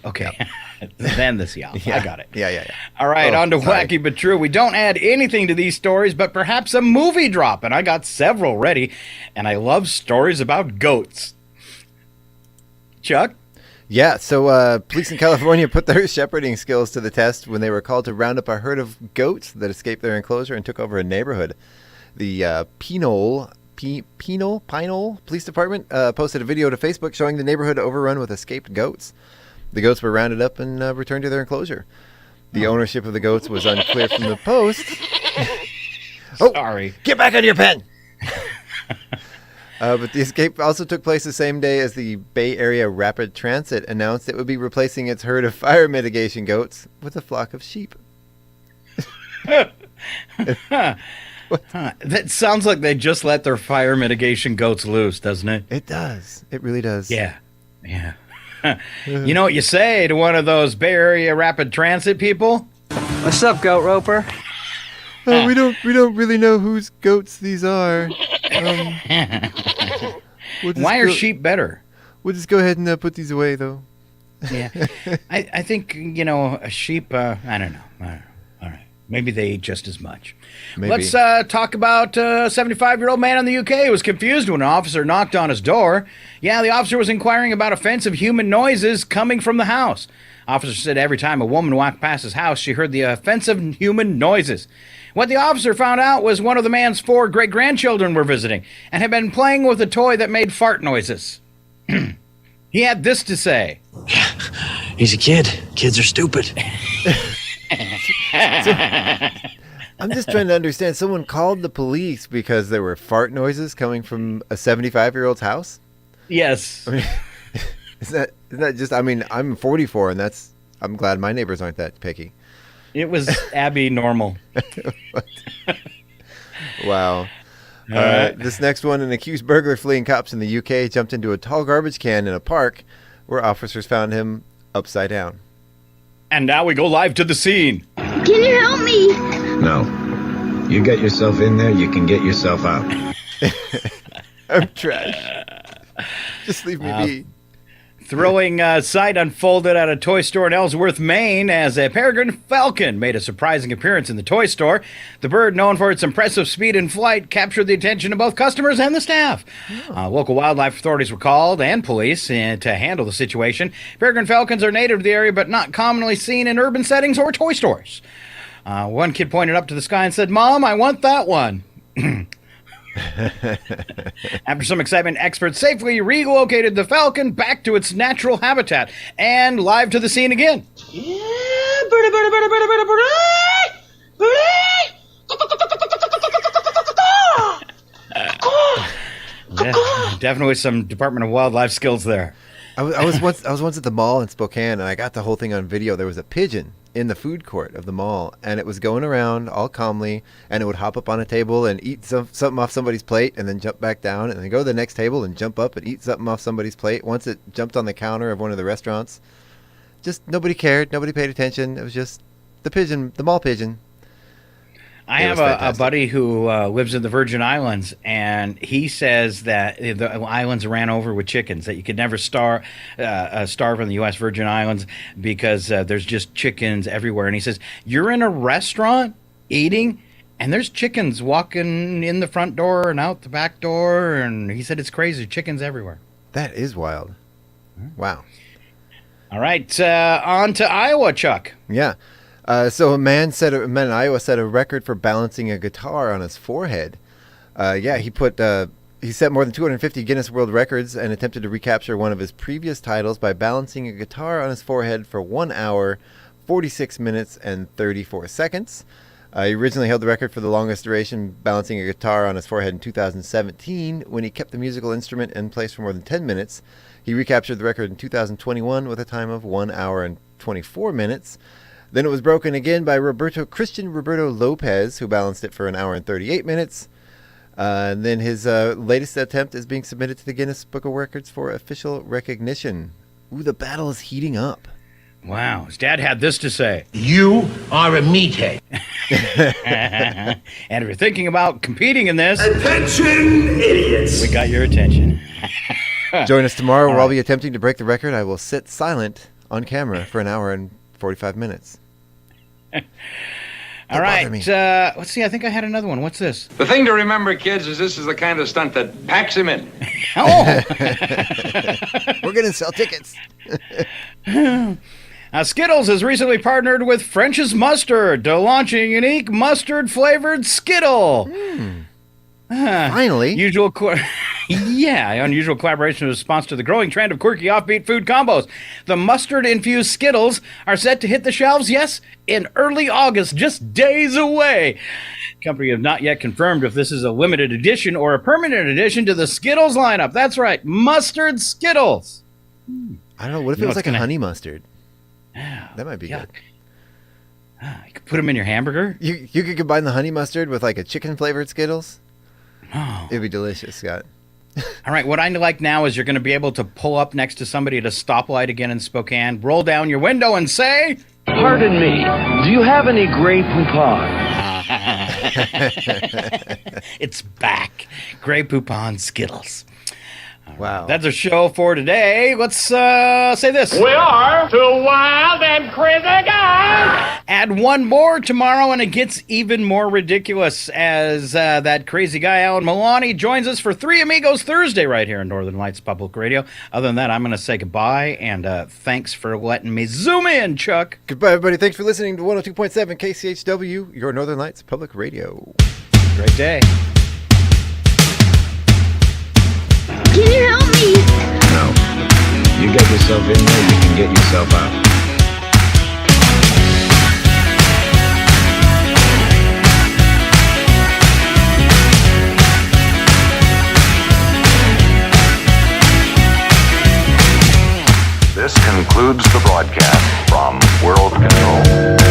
Then the Cialis. Yeah. I got it. Yeah. All right, on to Wacky But True. We don't add anything to these stories, but perhaps a movie drop. And I got several ready, and I love stories about goats. Chuck? Yeah, so police in California put their shepherding skills to the test when they were called to round up a herd of goats that escaped their enclosure and took over a neighborhood. The Pinole Police Department posted a video to Facebook showing the neighborhood overrun with escaped goats. The goats were rounded up and returned to their enclosure. The ownership of the goats was unclear from the post. Sorry. Get back on your pen! But the escape also took place the same day as the Bay Area Rapid Transit announced it would be replacing its herd of fire mitigation goats with a flock of sheep. That sounds like they just let their fire mitigation goats loose, doesn't it? It does. It really does. Yeah. You know what you say to one of those Bay Area Rapid Transit people? What's up, goat roper? We don't really know whose goats these are. Why are sheep better? We'll just go ahead and put these away, though. Yeah. I think, a sheep, I don't know. All right. Maybe they eat just as much. Maybe. Let's talk about a 75-year-old man in the UK who was confused when an officer knocked on his door. Yeah, the officer was inquiring about offensive human noises coming from the house. Officer said every time a woman walked past his house, she heard the offensive human noises. What the officer found out was one of the man's 4 great-grandchildren were visiting and had been playing with a toy that made fart noises. He had this to say. He's a kid. Kids are stupid. I'm just trying to understand. Someone called the police because there were fart noises coming from a 75-year-old's house? Yes. I mean, isn't that just, I'm 44 and I'm glad my neighbors aren't that picky. It was Abby normal. Wow. This next one, an accused burglar fleeing cops in the UK jumped into a tall garbage can in a park where officers found him upside down. And now we go live to the scene. Can you help me? No. You get yourself in there, you can get yourself out. I'm trash. Just leave me be. Thrilling sight unfolded at a toy store in Ellsworth, Maine, as a peregrine falcon made a surprising appearance in the toy store. The bird, known for its impressive speed in flight, captured the attention of both customers and the staff. Local wildlife authorities were called and police to handle the situation. Peregrine falcons are native to the area, but not commonly seen in urban settings or toy stores. One kid pointed up to the sky and said, "Mom, I want that one." After some excitement, experts safely relocated the falcon back to its natural habitat and live to the scene again. Yeah, birdie, birdie, birdie, birdie, birdie, birdie, birdie. Yeah, definitely some Department of Wildlife skills there. I was once at the mall in Spokane, and I got the whole thing on video. There was a pigeon in the food court of the mall, and it was going around all calmly, and it would hop up on a table and eat something off somebody's plate, and then jump back down, and then go to the next table and jump up and eat something off somebody's plate. Once it jumped on the counter of one of the restaurants. Just nobody cared. Nobody paid attention. It was just the pigeon, the mall pigeon. I have a buddy who lives in the Virgin Islands, and he says that the islands ran over with chickens, that you could never starve in the U.S. Virgin Islands because there's just chickens everywhere. And he says, you're in a restaurant eating, and there's chickens walking in the front door and out the back door. And he said it's crazy. Chickens everywhere. That is wild. Wow. All right. On to Iowa, Chuck. Yeah. So a man in Iowa set a record for balancing a guitar on his forehead. He set more than 250 Guinness World Records and attempted to recapture one of his previous titles by balancing a guitar on his forehead for 1 hour, 46 minutes, and 34 seconds. He originally held the record for the longest duration balancing a guitar on his forehead in 2017 when he kept the musical instrument in place for more than 10 minutes. He recaptured the record in 2021 with a time of 1 hour and 24 minutes. Then it was broken again by Christian Roberto Lopez, who balanced it for 1 hour and 38 minutes. And then his latest attempt is being submitted to the Guinness Book of Records for official recognition. Ooh, the battle is heating up. Wow. His dad had this to say. You are a meathead. And if you're thinking about competing in this... Attention, idiots! We got your attention. Join us tomorrow where I'll be attempting to break the record. I will sit silent on camera for 1 hour and 45 minutes. All right. Let's see. I think I had another one. What's this? The thing to remember, kids, is this is the kind of stunt that packs him in. Oh! We're going to sell tickets. Skittles has recently partnered with French's Mustard to launch a unique mustard-flavored Skittle. Finally. Unusual collaboration is a response to the growing trend of quirky offbeat food combos. The mustard-infused Skittles are set to hit the shelves, yes, in early August, just days away. The company have not yet confirmed if this is a limited edition or a permanent addition to the Skittles lineup. That's right, mustard Skittles. I don't know. What if it was like a honey mustard? That might be good. You could put them in your hamburger. You could combine the honey mustard with like a chicken-flavored Skittles. Oh. It'd be delicious, Scott. All right, what I like now is you're going to be able to pull up next to somebody at a stoplight again in Spokane, roll down your window and say, "Pardon me, do you have any Grey Poupon?" It's back. Grey Poupon Skittles. Wow. That's our show for today. Let's say this. We are two wild and crazy guys. Add one more tomorrow, and it gets even more ridiculous as that crazy guy, Alan Milani, joins us for Three Amigos Thursday right here on Northern Lights Public Radio. Other than that, I'm going to say goodbye, and thanks for letting me zoom in, Chuck. Goodbye, everybody. Thanks for listening to 102.7 KCHW, your Northern Lights Public Radio. Great day. Can you help me? No. You get yourself in there, you can get yourself out. This concludes the broadcast from World Control.